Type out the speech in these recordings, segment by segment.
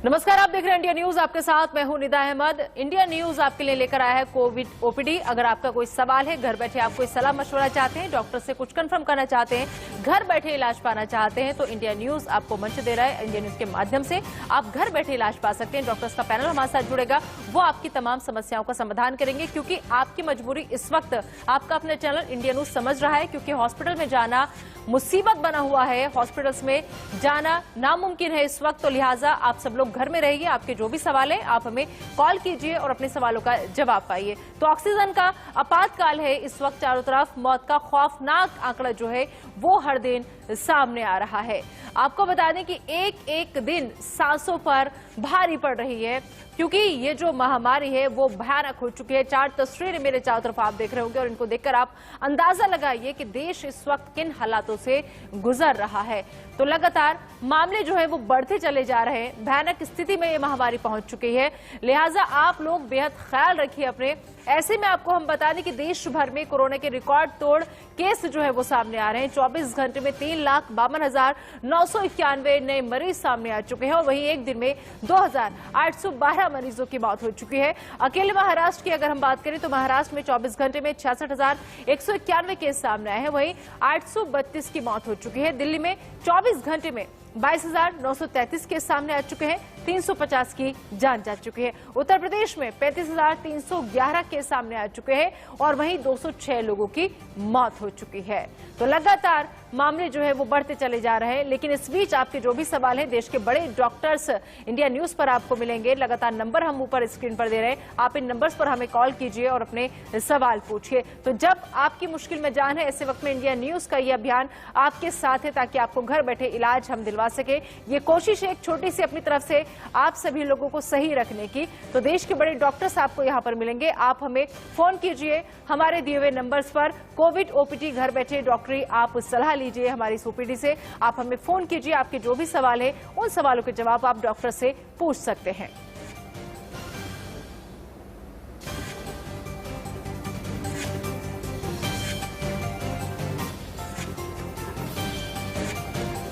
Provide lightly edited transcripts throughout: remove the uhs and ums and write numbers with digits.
नमस्कार, आप देख रहे हैं इंडिया न्यूज। आपके साथ मैं हूं निदा अहमद। इंडिया न्यूज आपके लिए लेकर आया है कोविड ओपीडी। अगर आपका कोई सवाल है, घर बैठे आप कोई सलाह मशवरा चाहते हैं, डॉक्टर से कुछ कंफर्म करना चाहते हैं, घर बैठे इलाज पाना चाहते हैं, तो इंडिया न्यूज आपको मंच दे रहा है। इंडिया न्यूज के माध्यम से आप घर बैठे इलाज पा सकते हैं। डॉक्टर्स का पैनल हमारे साथ जुड़ेगा, वो आपकी तमाम समस्याओं का समाधान करेंगे, क्योंकि आपकी मजबूरी इस वक्त आपका अपना चैनल इंडिया न्यूज समझ रहा है, क्योंकि हॉस्पिटल में जाना मुसीबत बना हुआ है, हॉस्पिटल्स में जाना नामुमकिन है इस वक्त। तो लिहाजा आप सब लोग घर में रहिए। आपके जो भी सवाल है आप हमें कॉल कीजिए और अपने सवालों का जवाब पाइए। तो ऑक्सीजन का आपातकाल है इस वक्त, चारों तरफ मौत का खौफनाक आंकड़ा जो है वो हर दिन सामने आ रहा है। आपको बता दें कि एक एक दिन सांसों पर भारी पड़ रही है, क्योंकि ये जो महामारी है वो भयानक हो चुकी है। 4 तस्वीरें मेरे चारों तरफ आप देख रहे होंगे और इनको देखकर आप अंदाजा लगाइए कि देश इस वक्त किन हालातों से गुजर रहा है। तो लगातार मामले जो है वो बढ़ते चले जा रहे हैं, भयानक स्थिति में ये महामारी पहुंच चुकी है। लिहाजा आप लोग बेहद ख्याल रखिए अपने। ऐसे में आपको हम बता दें कि देश भर में कोरोना के रिकॉर्ड तोड़ केस जो है वो सामने आ रहे हैं। 24 घंटे में 3,52,991 नए मरीज सामने आ चुके हैं और वहीं एक दिन में 2,812 मरीजों की मौत हो चुकी है। अकेले महाराष्ट्र की अगर हम बात करें तो महाराष्ट्र में 24 घंटे में 66,191 केस सामने आए हैं, वहीं 832 की मौत हो चुकी है। दिल्ली में 24 घंटे में 22,933 केस सामने आ चुके हैं, 350 की जान जा चुकी है। उत्तर प्रदेश में 35,311 केस सामने आ चुके हैं और वहीं 206 लोगों की मौत हो चुकी है। तो लगातार मामले जो है वो बढ़ते चले जा रहे हैं। लेकिन इस बीच आपके जो भी सवाल है, देश के बड़े डॉक्टर्स इंडिया न्यूज पर आपको मिलेंगे। लगातार नंबर हम ऊपर स्क्रीन पर दे रहे हैं, आप इन नंबर्स पर हमें कॉल कीजिए और अपने सवाल पूछिए। तो जब आपकी मुश्किल में जान है, ऐसे वक्त में इंडिया न्यूज का ये अभियान आपके साथ है, ताकि आपको घर बैठे इलाज हम दिलवा सके। ये कोशिश है एक छोटी सी अपनी तरफ से आप सभी लोगों को सही रखने की। तो देश के बड़े डॉक्टर्स आपको यहाँ पर मिलेंगे। आप हमें फोन कीजिए हमारे दिए हुए नंबर्स पर। कोविड ओपीडी घर बैठे डॉक्टरी आप सलाह लीजिए हमारी इस ओपीडी से। आप हमें फोन कीजिए, आपके जो भी सवाल है उन सवालों के जवाब आप डॉक्टर से पूछ सकते हैं।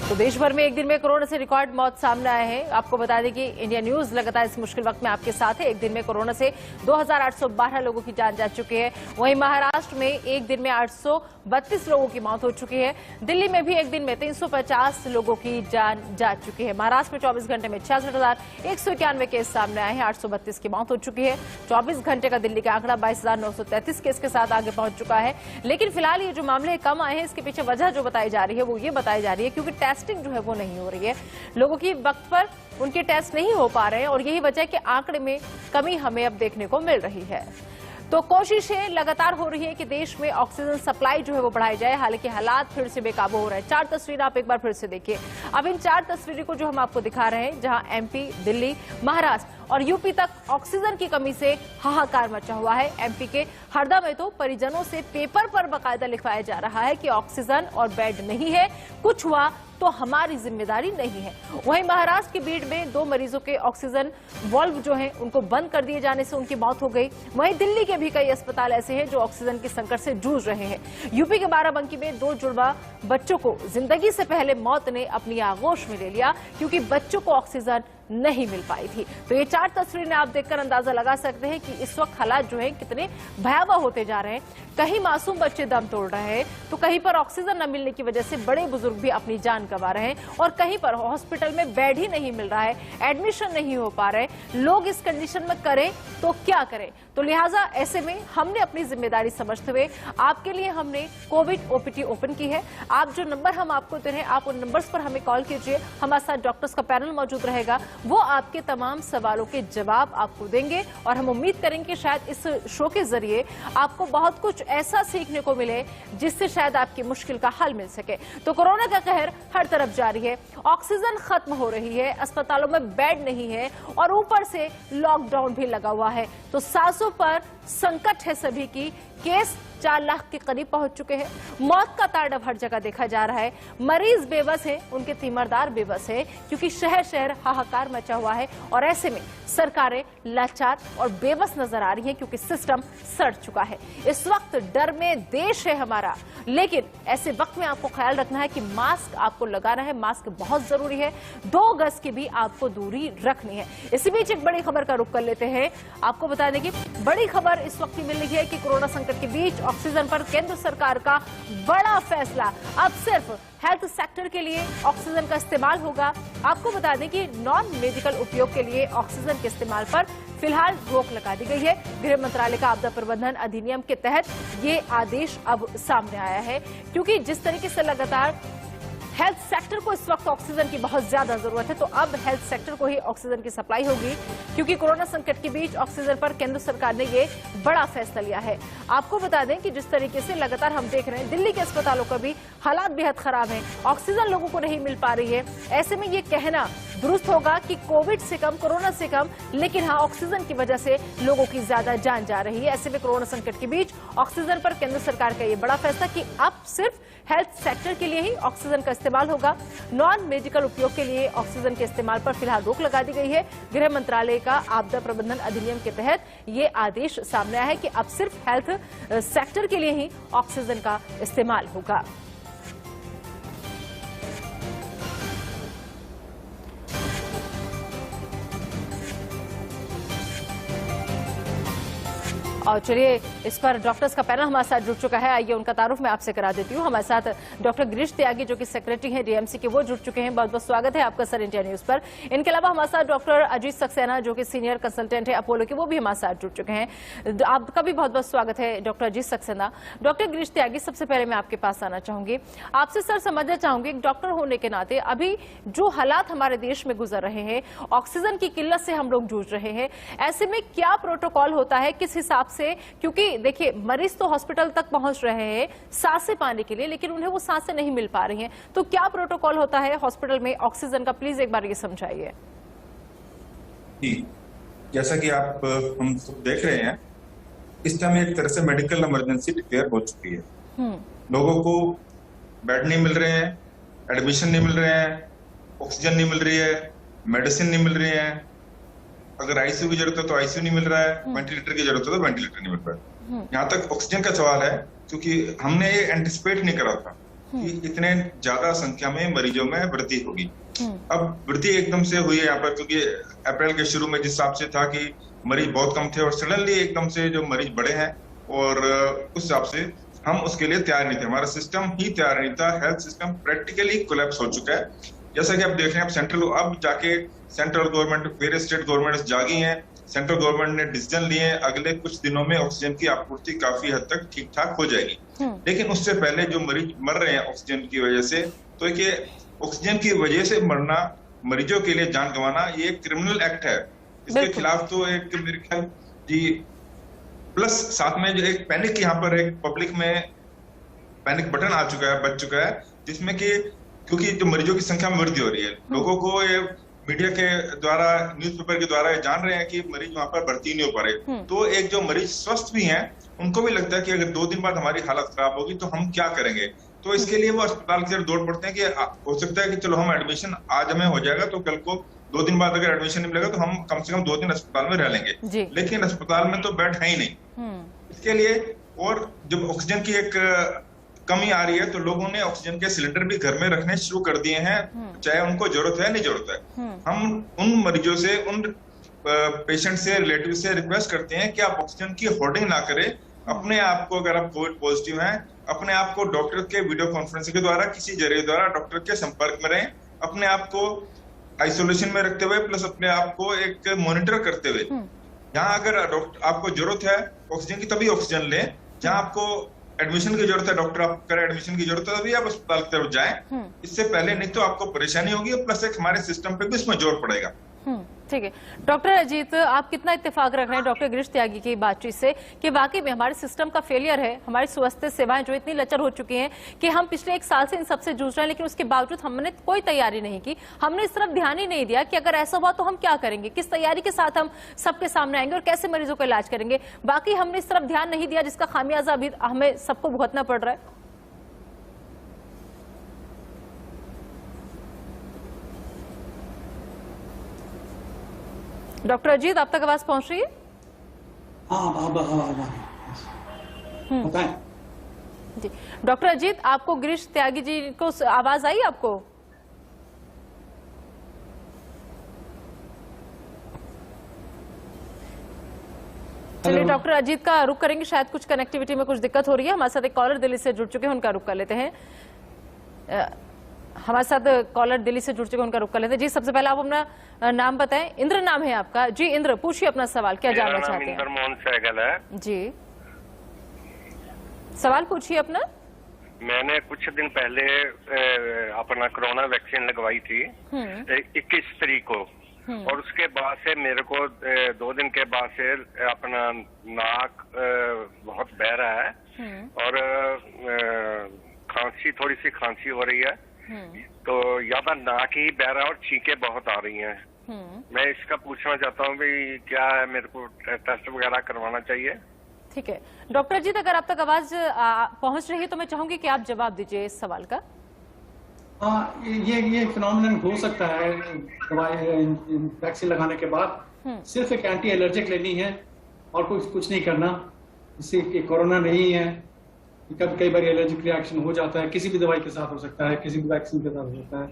तो देश भर में एक दिन में कोरोना से रिकॉर्ड मौत सामने आए हैं। आपको बता दें कि इंडिया न्यूज लगातार इस मुश्किल वक्त में आपके साथ है। एक दिन में कोरोना से 2,812 लोगों की जान जा चुकी है। वहीं महाराष्ट्र में एक दिन में 832 लोगों की मौत हो चुकी है। दिल्ली में भी एक दिन में 350 लोगों की जान जा चुकी है। महाराष्ट्र में 24 घंटे में 66,191 केस सामने आए हैं, 832 की मौत हो चुकी है। 24 घंटे का दिल्ली का आंकड़ा 22,933 केस के साथ आगे पहुंच चुका है। लेकिन फिलहाल ये जो मामले कम आए हैं, इसके पीछे वजह जो बताई जा रही है वो ये बताई जा रही है क्योंकि टेस्टिंग जो है वो नहीं हो रही है। लोगों की वक्त पर उनके टेस्ट नहीं हो पा रहे हैं और यही वजह है कि आंकड़े में कमी हमें अब देखने को मिल रही है। तो कोशिशें लगातार हो रही है कि देश में ऑक्सीजन सप्लाई जो है वो बढ़ाई जाए। हालांकि हालात फिर से बेकाबू हो रहे हैं। 4 तस्वीर आप एक बार फिर से देखिए। अब इन 4 तस्वीरों को जो हम आपको दिखा रहे हैं, जहां एमपी, दिल्ली, महाराष्ट्र और यूपी तक ऑक्सीजन की कमी से हाहाकार मचा हुआ है। एमपी के हरदा में तो परिजनों से पेपर पर बाकायदा लिखवाया जा रहा है कि ऑक्सीजन और बेड नहीं है, कुछ हुआ तो हमारी जिम्मेदारी नहीं है। वहीं महाराष्ट्र के बीड में 2 मरीजों के ऑक्सीजन वाल्व जो हैं उनको बंद कर दिए जाने से उनकी मौत हो गई। वहीं दिल्ली के भी कई अस्पताल ऐसे हैं जो ऑक्सीजन की संकट से जूझ रहे हैं। यूपी के बाराबंकी में 2 जुड़वा बच्चों को जिंदगी से पहले मौत ने अपनी आगोश में ले लिया, क्योंकि बच्चों को ऑक्सीजन नहीं मिल पाई थी। तो ये 4 तस्वीरें आप देखकर अंदाजा लगा सकते हैं कि इस वक्त हालात जो है कितने भयावह होते जा रहे हैं। कहीं मासूम बच्चे दम तोड़ रहे हैं, तो कहीं पर ऑक्सीजन न मिलने की वजह से बड़े बुजुर्ग भी अपनी जान गंवा रहे हैं और कहीं पर हॉस्पिटल में बेड ही नहीं मिल रहा है, एडमिशन नहीं हो पा रहे। लोग इस कंडीशन में करें तो क्या करें। तो लिहाजा ऐसे में हमने अपनी जिम्मेदारी समझते हुए आपके लिए हमने कोविड ओपीडी ओपन की है। आप जो नंबर हम आपको दे रहे हैं, आप उन नंबर्स पर हमें कॉल कीजिए। हमारे साथ डॉक्टर्स का पैनल मौजूद रहेगा, वो आपके तमाम सवालों के जवाब आपको देंगे और हम उम्मीद करेंगे कि शायद इस शो के जरिए आपको बहुत कुछ ऐसा सीखने को मिले जिससे शायद आपकी मुश्किल का हल मिल सके। तो कोरोना का कहर हर तरफ जारी है, ऑक्सीजन खत्म हो रही है, अस्पतालों में बेड नहीं है और ऊपर से लॉकडाउन भी लगा हुआ है। तो सांसों पर संकट है सभी की केस 4 लाख के करीब पहुंच चुके हैं। मौत का तांडव हर जगह देखा जा रहा है। मरीज बेबस हैं, उनके तीमारदार बेबस हैं, क्योंकि शहर शहर हाहाकार मचा हुआ है और ऐसे में सरकारें लाचार और बेबस नजर आ रही हैं, क्योंकि सिस्टम सड़ चुका है। इस वक्त डर में देश है हमारा, लेकिन ऐसे वक्त में आपको ख्याल रखना है कि मास्क आपको लगाना है, मास्क बहुत जरूरी है, 2 गज की भी आपको दूरी रखनी है। इसी बीच एक बड़ी खबर का रुख कर लेते हैं। आपको बता दें कि बड़ी खबर इस वक्त मिल रही है कि कोरोना संकट के बीच ऑक्सीजन पर केंद्र सरकार का बड़ा फैसला। अब सिर्फ हेल्थ सेक्टर के लिए ऑक्सीजन का इस्तेमाल होगा। आपको बता दें कि नॉन मेडिकल उपयोग के लिए ऑक्सीजन के इस्तेमाल पर फिलहाल रोक लगा दी गई है। गृह मंत्रालय का आपदा प्रबंधन अधिनियम के तहत ये आदेश अब सामने आया है, क्योंकि जिस तरीके से लगातार हेल्थ सेक्टर को इस वक्त ऑक्सीजन की बहुत ज्यादा जरूरत है, तो अब हेल्थ सेक्टर को ही ऑक्सीजन की सप्लाई होगी, क्योंकि कोरोना संकट के बीच ऑक्सीजन पर केंद्र सरकार ने ये बड़ा फैसला लिया है। आपको बता दें कि जिस तरीके से लगातार हम देख रहे हैं, दिल्ली के अस्पतालों का भी हालात बेहद खराब है, ऑक्सीजन लोगों को नहीं मिल पा रही है। ऐसे में ये कहना दुरुस्त होगा कि कोविड से कम, कोरोना से कम, लेकिन हाँ, ऑक्सीजन की वजह से लोगों की ज्यादा जान जा रही है। ऐसे में कोरोना संकट के बीच ऑक्सीजन पर केंद्र सरकार का ये बड़ा फैसला कि अब सिर्फ हेल्थ सेक्टर के लिए ही ऑक्सीजन का इस्तेमाल होगा। नॉन मेडिकल उपयोग के लिए ऑक्सीजन के इस्तेमाल पर फिलहाल रोक लगा दी गई है। गृह मंत्रालय का आपदा प्रबंधन अधिनियम के तहत ये आदेश सामने आया है कि अब सिर्फ हेल्थ सेक्टर के लिए ही ऑक्सीजन का इस्तेमाल होगा। और चलिए, इस पर डॉक्टर्स का पैनल हमारे साथ जुड़ चुका है। आइए उनका तारुफ मैं आपसे करा देती हूँ। हमारे साथ डॉक्टर गिरीश त्यागी, जो कि सेक्रेटरी हैं डीएमसी के, वो जुड़ चुके हैं। बहुत बहुत स्वागत है आपका सर इंडिया न्यूज पर। इनके अलावा हमारे साथ डॉक्टर अजीत सक्सेना, जो कि सीनियर कंसल्टेंट है अपोलो के, वो भी हमारे साथ जुड़ चुके हैं। आपका भी बहुत बहुत स्वागत है डॉक्टर अजीत सक्सेना। डॉक्टर गिरीश त्यागी, सबसे पहले मैं आपके पास आना चाहूंगी। आपसे सर समझना चाहूंगी, एक डॉक्टर होने के नाते अभी जो हालात हमारे देश में गुजर रहे हैं, ऑक्सीजन की किल्लत से हम लोग जूझ रहे हैं, ऐसे में क्या प्रोटोकॉल होता है, किस हिसाब से? क्योंकि देखिए, मरीज तो हॉस्पिटल तक पहुंच रहे हैं सांसें पाने के लिए, लेकिन उन्हें वो सांसें नहीं मिल पा रही हैं, तो क्या प्रोटोकॉल होता है हॉस्पिटल में ऑक्सीजन का? प्लीज एक बार ये समझाइए। जैसा कि आप हम सब देख रहे हैं, इस टाइम एक तरह से मेडिकल इमरजेंसी डिक्लेयर हो चुकी है। लोगों को बेड नहीं मिल रहे हैं, एडमिशन नहीं मिल रहे हैं, ऑक्सीजन नहीं मिल रही है, मेडिसिन नहीं मिल रही है, अगर आईसीयू की जरूरत है तो आईसीयू नहीं मिल रहा है, वेंटिलेटर की जरूरत है तो वेंटिलेटर नहीं मिल रहा है। यहाँ तक ऑक्सीजन का सवाल है, क्योंकि हमने ये एंटिसिपेट नहीं करा था कि इतने ज्यादा संख्या में मरीजों में वृद्धि होगी। अब वृद्धि एकदम से हुई है यहाँ पर, क्योंकि अप्रैल के शुरू में जिस हिसाब से था कि मरीज बहुत कम थे और सडनली एकदम से जो मरीज बढ़े हैं, और उस हिसाब से हम उसके लिए तैयार नहीं थे, हमारा सिस्टम ही तैयार नहीं था। हेल्थ सिस्टम प्रैक्टिकली कोलैप्स हो चुका है। जैसा कि आप देख रहे हैं, अब जाके central government, various state government जागी हैं, सेंट्रल गवर्नमेंट ने डिसीजन लिए हैं, अगले कुछ दिनों में ऑक्सीजन की आपूर्ति काफी हद तक ठीक ठाक हो जाएगी। लेकिन उससे पहले जो मरीज मर रहे हैं ऑक्सीजन की वजह से, तो ये ऑक्सीजन की वजह से मरना, मरीजों के लिए जान गंवाना, ये एक क्रिमिनल एक्ट है। इसके खिलाफ तो एक मेरे ख्याल जी, प्लस साथ में जो एक पैनिक, यहाँ पर एक पब्लिक में पैनिक बटन आ चुका है, बच चुका है, जिसमें कि क्योंकि जो मरीजों की संख्या में वृद्धि हो रही है, लोगों को ये मीडिया के द्वारा, न्यूज़पेपर के द्वारा ये जान रहे हैं कि मरीज वहां पर भर्ती नहीं हो पा रहे, तो एक जो मरीज स्वस्थ भी हैं, उनको भी लगता है कि अगर 2 दिन बाद हमारी हालत खराब होगी तो हम क्या करेंगे। तो इसके लिए वो अस्पताल की तरफ दौड़ पड़ते हैं कि हो सकता है कि चलो हम एडमिशन आज हमें हो जाएगा, तो कल को 2 दिन बाद अगर एडमिशन नहीं मिलेगा तो हम कम से कम 2 दिन अस्पताल में रह लेंगे। लेकिन अस्पताल में तो बेड है ही नहीं। इसके लिए, और जब ऑक्सीजन की एक कमी आ रही है, तो लोगों ने ऑक्सीजन के सिलेंडर भी घर में रखने शुरू कर दिए हैं, चाहे उनको जरूरत है नहीं जरूरत है। हम उन मरीजों से, उन पेशेंट से, रिलेटिव से रिक्वेस्ट करते हैं कि आप ऑक्सीजन की होर्डिंग ना करें। अपने आप को, अगर आप कोविड पॉजिटिव हैं, अपने आप को डॉक्टर के वीडियो कॉन्फ्रेंसिंग के द्वारा, किसी जरिए द्वारा डॉक्टर के संपर्क में रहें, अपने आप को आइसोलेशन में रखते हुए, प्लस अपने आप को एक मॉनिटर करते हुए। जहाँ अगर आपको जरूरत है ऑक्सीजन की, तभी ऑक्सीजन लें। जहाँ आपको एडमिशन की जरूरत है, डॉक्टर आप करें एडमिशन की जरूरत है, तभी आप अस्पताल की तरफ जाएं। इससे पहले नहीं तो आपको परेशानी होगी, प्लस एक हमारे सिस्टम पे भी इसमें जोर पड़ेगा। ठीक है डॉक्टर अजीत, आप कितना इत्तेफाक रख रहे हैं डॉक्टर गिरीश त्यागी की बातचीत से कि वाकई में हमारे सिस्टम का फेलियर है, हमारी स्वास्थ्य सेवाएं जो इतनी लचर हो चुकी हैं कि हम पिछले 1 साल से इन सबसे जूझ रहे हैं, लेकिन उसके बावजूद हमने कोई तैयारी नहीं की, हमने इस तरफ ध्यान ही नहीं दिया कि अगर ऐसा हुआ तो हम क्या करेंगे, किस तैयारी के साथ हम सबके सामने आएंगे और कैसे मरीजों का इलाज करेंगे। बाकी हमने इस तरफ ध्यान नहीं दिया जिसका खामियाजा अभी हमें सबको भुगतना पड़ रहा है। डॉक्टर अजीत, आप तक आवाज पहुंच रही है? हाँ बताएं। जी डॉक्टर अजीत, आपको गिरीश त्यागी जी को आवाज आई आपको? चलिए डॉक्टर अजीत का रुख करेंगे, शायद कुछ कनेक्टिविटी में कुछ दिक्कत हो रही है। हमारे साथ एक कॉलर दिल्ली से जुड़ चुके हैं, उनका रुख कर लेते हैं। हमारे साथ कॉलर दिल्ली से जुड़ चुके हैं, उनका रुख कर लेते हैं। जी सबसे पहले आप अपना नाम बताएं। इंद्र नाम है आपका। जी इंद्र, पूछिए अपना सवाल, क्या जानना चाहते हैं? इंद्र मोहन सहगल है जी, सवाल पूछिए अपना। मैंने कुछ दिन पहले अपना कोरोना वैक्सीन लगवाई थी 21 तारीख को, और उसके बाद से मेरे को 2 दिन के बाद से अपना नाक बहुत बह रहा है और खांसी, थोड़ी सी खांसी हो रही है, तो ज्यादा नाक ही बह रहा है और छींकें बहुत आ रही हैं। मैं इसका पूछना चाहता हूँ भी क्या है, मेरे को टेस्ट वगैरह करवाना चाहिए? ठीक है डॉक्टर अजीत, अगर आप तक आवाज पहुंच रही है तो मैं चाहूंगी कि आप जवाब दीजिए इस सवाल का। हाँ, ये फिनोमिनन हो सकता है दवाई वैक्सीन लगाने के बाद। सिर्फ एक एंटी एलर्जिक लेनी है और कुछ नहीं करना। इससे कि कोरोना नहीं है, कई बार एलर्जिक रिएक्शन हो जाता है, किसी भी दवाई के साथ हो सकता है, किसी भी वैक्सीन के साथ हो सकता है।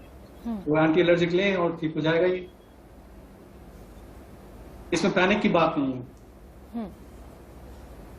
तो एंटी एलर्जिक लें और ठीक हो जाएगा। ये इसमें पैनिक की बात नहीं है।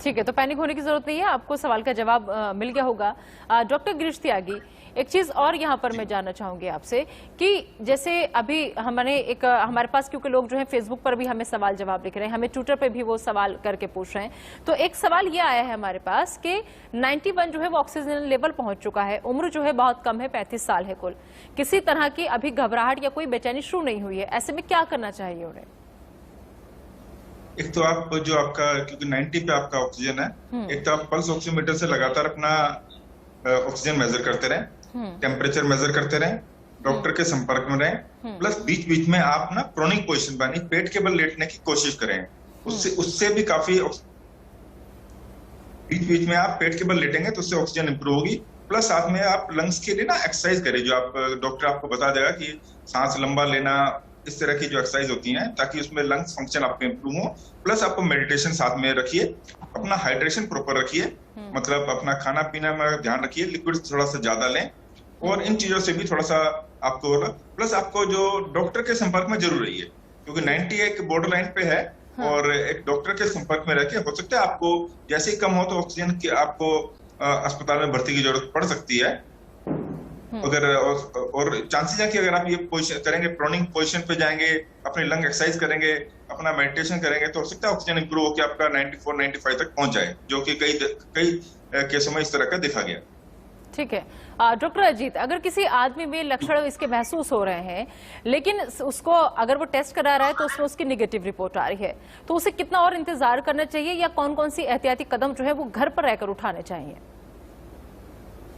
ठीक है, तो पैनिक होने की जरूरत नहीं है, आपको सवाल का जवाब मिल गया होगा। डॉक्टर गिरीश त्यागी, एक चीज और यहाँ पर मैं जानना चाहूंगी आपसे कि जैसे अभी हमारे पास, क्योंकि लोग जो है फेसबुक पर भी हमें सवाल जवाब लिख रहे हैं, हमें ट्विटर पे भी वो सवाल करके पूछ रहे हैं, तो एक सवाल ये आया है हमारे पास कि 91 जो है वो ऑक्सीजन लेवल पहुंच चुका है, उम्र जो है बहुत कम है, 35 साल है कुल, किसी तरह की अभी घबराहट या कोई बेचैनी शुरू नहीं हुई है, ऐसे में क्या करना चाहिए उन्हें? एक तो आप जो आपका, क्योंकि 90 पे आपका ऑक्सीजन है, एक तो आप पल्स ऑक्सीमीटर से लगातार अपना ऑक्सीजन मेजर करते रहें, टेम्परेचर मेजर करते रहें, डॉक्टर के संपर्क में रहें, प्लस बीच बीच में आप ना प्रोनिंग पोजीशन यानी पेट के बल लेटने की कोशिश करें, उससे भी काफी, बीच बीच में आप पेट के बल लेटेंगे तो उससे ऑक्सीजन इंप्रूव होगी। प्लस साथ में आप लंग्स के लिए ना एक्सरसाइज करें, जो आप डॉक्टर आपको बता देगा कि सांस लंबा लेना, इस तरह की जो एक्सरसाइज होती हैं, ताकि उसमें लंग्स फंक्शन आपके इंप्रूव हो। प्लस आपको मेडिटेशन साथ में रखिए, अपना हाइड्रेशन प्रॉपर रखिए, मतलब अपना खाना पीना में ध्यान रखिए, लिक्विड थोड़ा सा ज्यादा लें, और इन चीजों से भी थोड़ा सा आपको, प्लस आपको जो डॉक्टर के संपर्क में जरूर रहिए, क्योंकि 90 एक बॉर्डर लाइन पे है, और एक डॉक्टर के संपर्क में रह के हो सकता है आपको जैसे ही कम हो तो ऑक्सीजन की आपको अस्पताल में भर्ती की जरूरत पड़ सकती है। अगर और चांसेस है कि अगर आप ये पोजीशन करेंगे, प्रोनिंग पोजीशन पे जाएंगे, अपनी लंग एक्सरसाइज करेंगे, अपना मेडिटेशन करेंगे, तो हो सकता है ऑक्सीजन इंप्रूव होकर आपका 94-95 तक पहुंच जाए, जो कि कई केसों में इस तरह का देखा गया। ठीक है डॉक्टर अजीत, अगर किसी आदमी में लक्षण इसके महसूस हो रहे हैं, लेकिन उसको अगर वो टेस्ट करा रहा है तो उसमें उसकी निगेटिव रिपोर्ट आ रही है, तो उसे कितना और इंतजार करना चाहिए, या कौन कौन सी एहतियाती कदम जो है वो घर पर रहकर उठाने चाहिए?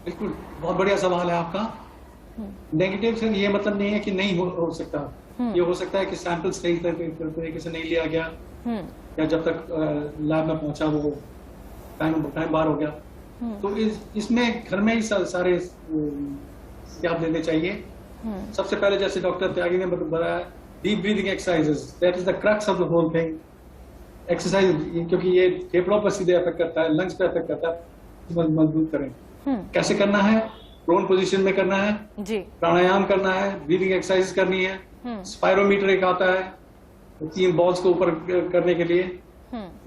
बिल्कुल, बहुत बढ़िया सवाल है आपका। नेगेटिव से ये मतलब नहीं है कि नहीं हो सकता, ये हो सकता है कि सैंपल सही तरीके से नहीं लिया गया, या जब तक लैब में पहुंचा वो टाइम बार हो गया, तो इसमें घर में ही सारे याद देने चाहिए। सबसे पहले जैसे डॉक्टर त्यागी ने बताया, deep breathing exercises, that is the crux of the whole thing. Exercise, क्योंकि ये फेफड़ों पर सीधे अफेक्ट करता है, लंग्स पे अफेक्ट करता है, मजबूत करें। कैसे करना है? प्रोन पोजीशन में करना है जी, प्राणायाम करना है, ब्रीदिंग एक्सरसाइज करनी है, स्पायरोमीटर एक आता है 3 बॉल्स को ऊपर करने के लिए,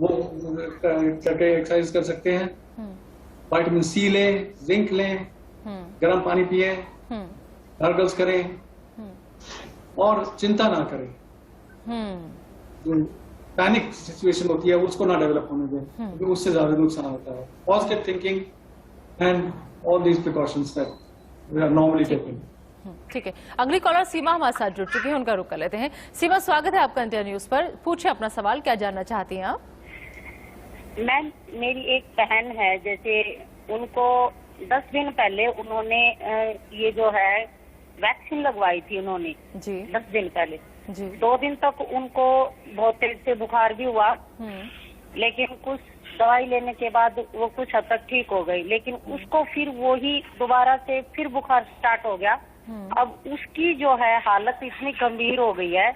वो करके एक्सरसाइज कर सकते हैं। विटामिन सी लें, जिंक लें, गर्म पानी पिए, गार्गल्स करें, और चिंता ना करें। जो पैनिक सिचुएशन होती है उसको ना डेवलप होने दें, क्योंकि उससे ज्यादा नुकसान होता है। Positive thinking and all these precautions that we are normally taking. ठीक है, अगली कॉलर सीमा हमारे साथ जुड़ चुकी है, उनका रुख कर लेते हैं। सीमा, स्वागत है आपका इंडिया न्यूज पर। पूछिए अपना सवाल, क्या जानना चाहती हैं आप? मैम, मेरी एक बहन है, जैसे उनको 10 दिन पहले उन्होंने ये जो है वैक्सीन लगवाई थी उन्होंने जी 10 दिन पहले जी 2 दिन तक उनको बहुत तेज से बुखार भी हुआ, लेकिन कुछ दवाई लेने के बाद वो कुछ हद तक ठीक हो गई, लेकिन उसको फिर वो ही दोबारा से फिर बुखार स्टार्ट हो गया। अब उसकी जो है हालत इतनी गंभीर हो गई है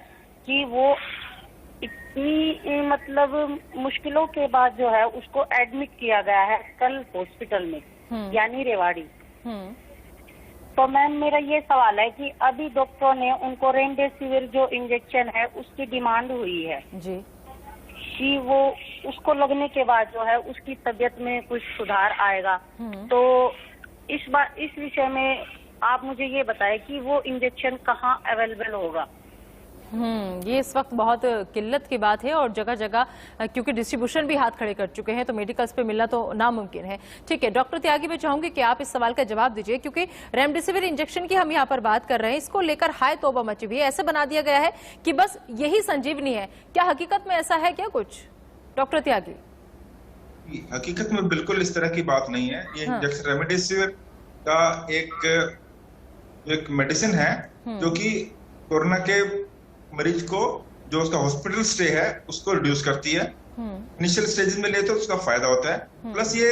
कि वो इतनी मतलब मुश्किलों के बाद जो है उसको एडमिट किया गया है कल हॉस्पिटल में, यानी रेवाड़ी। तो मैम, मेरा ये सवाल है कि अभी डॉक्टरों ने उनको रेमडेसिविर जो इंजेक्शन है उसकी डिमांड हुई है जी कि वो उसको लगने के बाद जो है उसकी तबीयत में कुछ सुधार आएगा। तो इस विषय में आप मुझे ये बताएं कि वो इंजेक्शन कहाँ अवेलेबल होगा। ये इस वक्त बहुत किल्लत की बात है और जगह जगह क्योंकि डिस्ट्रीब्यूशन भी हाथ खड़े कर चुके हैं, तो मेडिकल्स पे मिलना तो नामुमकिन है। ठीक है डॉक्टर त्यागी, मैं चाहूंगी कि आप इस सवाल का जवाब दीजिए, क्योंकि रेमडेसिविर इंजेक्शन की हम यहाँ पर बात कर रहे हैं, इसको लेकर हाय तौबा मची हुई है। ऐसे बना दिया गया है कि बस यही संजीवनी है, क्या हकीकत में ऐसा है क्या कुछ? डॉक्टर त्यागी, हकीकत में बिल्कुल इस तरह की बात नहीं है। ये इंजेक्शन रेमडेसिविर का एक मेडिसिन है जो कि कोरोना के मरीज को जो उसका हॉस्पिटल स्टे है उसको रिड्यूस करती है। इनिशियल स्टेजेस में ले तो उसका फायदा होता है। प्लस ये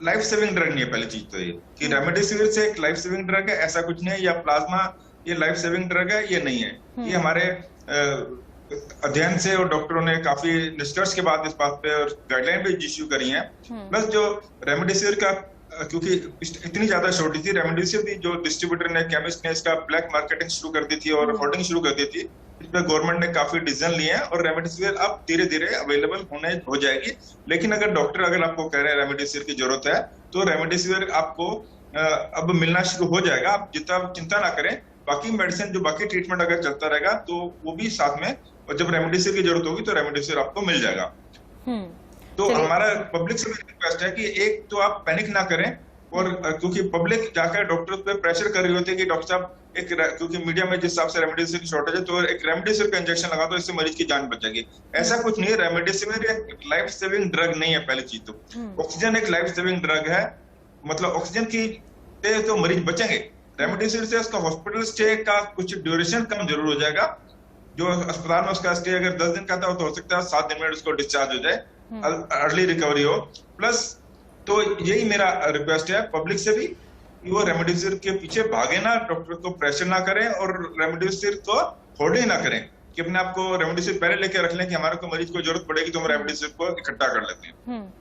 लाइफ सेविंग ड्रग नहीं है। पहली चीज तो ये कि रेमडेसिविर से एक लाइफ सेविंग ड्रग है ऐसा कुछ नहीं है, या प्लाज्मा ये लाइफ सेविंग ड्रग है ये नहीं है। ये हमारे अध्ययन से और डॉक्टरों ने काफी निष्कर्ष के बाद इस बात पे और गाइडलाइन भी इश्यू करी है। प्लस जो रेमडेसिविर का क्योंकि इतनी ज्यादा शॉर्टेज थी, रेमडेसिविर भी जो डिस्ट्रीब्यूटर ने केमिस्ट ने इसका ब्लैक मार्केटिंग शुरू कर दी थी और होर्डिंग शुरू कर दी थी। इस पर गवर्नमेंट ने काफी डिसीजन लिए हैं और रेमडेसिविर अब धीरे धीरे अवेलेबल हो जाएगी। लेकिन अगर डॉक्टर अगर आपको कह रहे हैं रेमडेसिविर की जरूरत है तो रेमडेसिविर आपको अब मिलना शुरू हो जाएगा। आप जितना चिंता ना करें, बाकी मेडिसिन जो बाकी ट्रीटमेंट अगर चलता रहेगा तो वो भी साथ में, और जब रेमडेसिविर की जरूरत होगी तो रेमडेसिविर आपको मिल जाएगा। तो हमारा पब्लिक से भी रिक्वेस्ट है कि एक तो आप पैनिक ना करें, और क्योंकि पब्लिक जाकर डॉक्टर पे प्रेशर कर रही होती है कि डॉक्टर साहब क्योंकि मीडिया में जिस हिसाब से रेमडेसिविर की शॉर्टेज है तो एक रेमडेसिविर का इंजेक्शन लगा दो इससे मरीज की जान बचेगी। ऐसा कुछ नहीं है। रेमडेसिविर एक लाइफ सेविंग ड्रग नहीं है। पहली चीज तो ऑक्सीजन एक लाइफ सेविंग ड्रग है, मतलब ऑक्सीजन की तो मरीज बचेंगे। रेमडेसिविर से उसका हॉस्पिटल स्टे का कुछ ड्यूरेशन कम जरूर हो जाएगा। जो अस्पताल में उसका स्टे अगर 10 दिन का था तो हो सकता है 7 दिन में उसको डिस्चार्ज हो जाए, अर्ली रिकवरी हो। प्लस तो यही मेरा रिक्वेस्ट है पब्लिक से भी कि वो रेमडेसिविर के पीछे भागे ना, डॉक्टर को प्रेशर ना करें और रेमडेसिविर को होर्डिंग ना करें कि अपने आप को रेमडेसिविर पहले लेके रख लें कि हमारे को मरीज को जरूरत पड़ेगी तो हम रेमडेसिविर को इकट्ठा कर लेते हैं।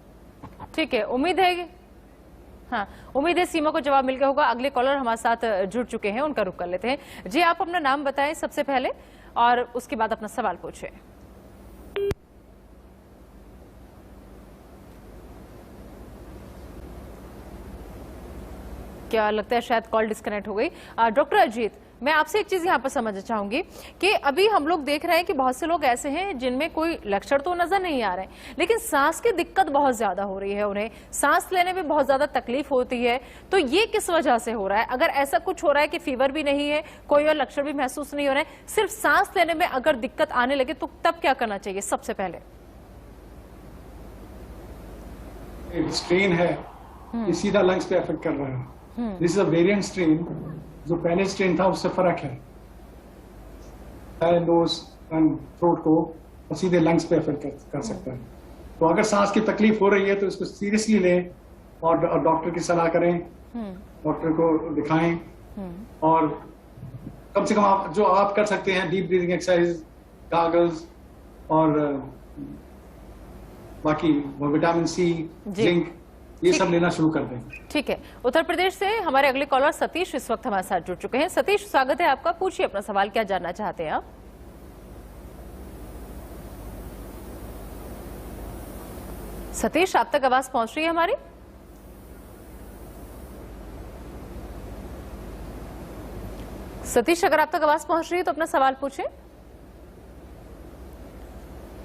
ठीक है, उम्मीद है सीमा को जवाब मिल गया होगा। अगले कॉलर हमारे साथ जुड़ चुके हैं, उनका रुख कर लेते हैं। जी, आप अपना नाम बताएं सबसे पहले और उसके बाद अपना सवाल पूछें। क्या लगता है शायद कॉल डिस्कनेक्ट हो गई। डॉक्टर अजीत, मैं आपसे एक चीज यहाँ पर समझना चाहूंगी कि अभी हम लोग देख रहे हैं कि बहुत से लोग ऐसे हैं जिनमें कोई लक्षण तो नजर नहीं आ रहे हैं, लेकिन सांस की दिक्कत बहुत ज्यादा हो रही है, उन्हें सांस लेने में बहुत ज्यादा तकलीफ होती है। तो ये किस वजह से हो रहा है? अगर ऐसा कुछ हो रहा है कि फीवर भी नहीं है, कोई और लक्षण भी महसूस नहीं हो रहे हैं, सिर्फ सांस लेने में अगर दिक्कत आने लगे तो तब क्या करना चाहिए? सबसे पहले एक स्ट्रेन है, ये सीधा लंग्स पे अफेक्ट कर रहा है। This is a variant strain, जो पहले स्ट्रेन था उससे फर्क है। नोज एंड थ्रोट को और सीधे लंग्स पे अफेक्ट कर सकता है। तो अगर सांस की तकलीफ हो रही है तो इसको सीरियसली लें और डॉक्टर की सलाह करें, डॉक्टर को दिखाएं। और कम से कम आप जो आप कर सकते हैं, डीप ब्रीदिंग एक्सरसाइज, गॉगल्स और बाकी विटामिन सी, जिंक, ये सब लेना शुरू कर दें। ठीक है, उत्तर प्रदेश से हमारे अगले कॉलर सतीश इस वक्त हमारे साथ जुड़ चुके हैं। सतीश, स्वागत है आपका, पूछिए अपना सवाल, क्या जानना चाहते हैं आप? सतीश, आप तक आवाज पहुंच रही है हमारी? सतीश, अगर आप तक आवाज पहुंच रही है तो अपना सवाल पूछें।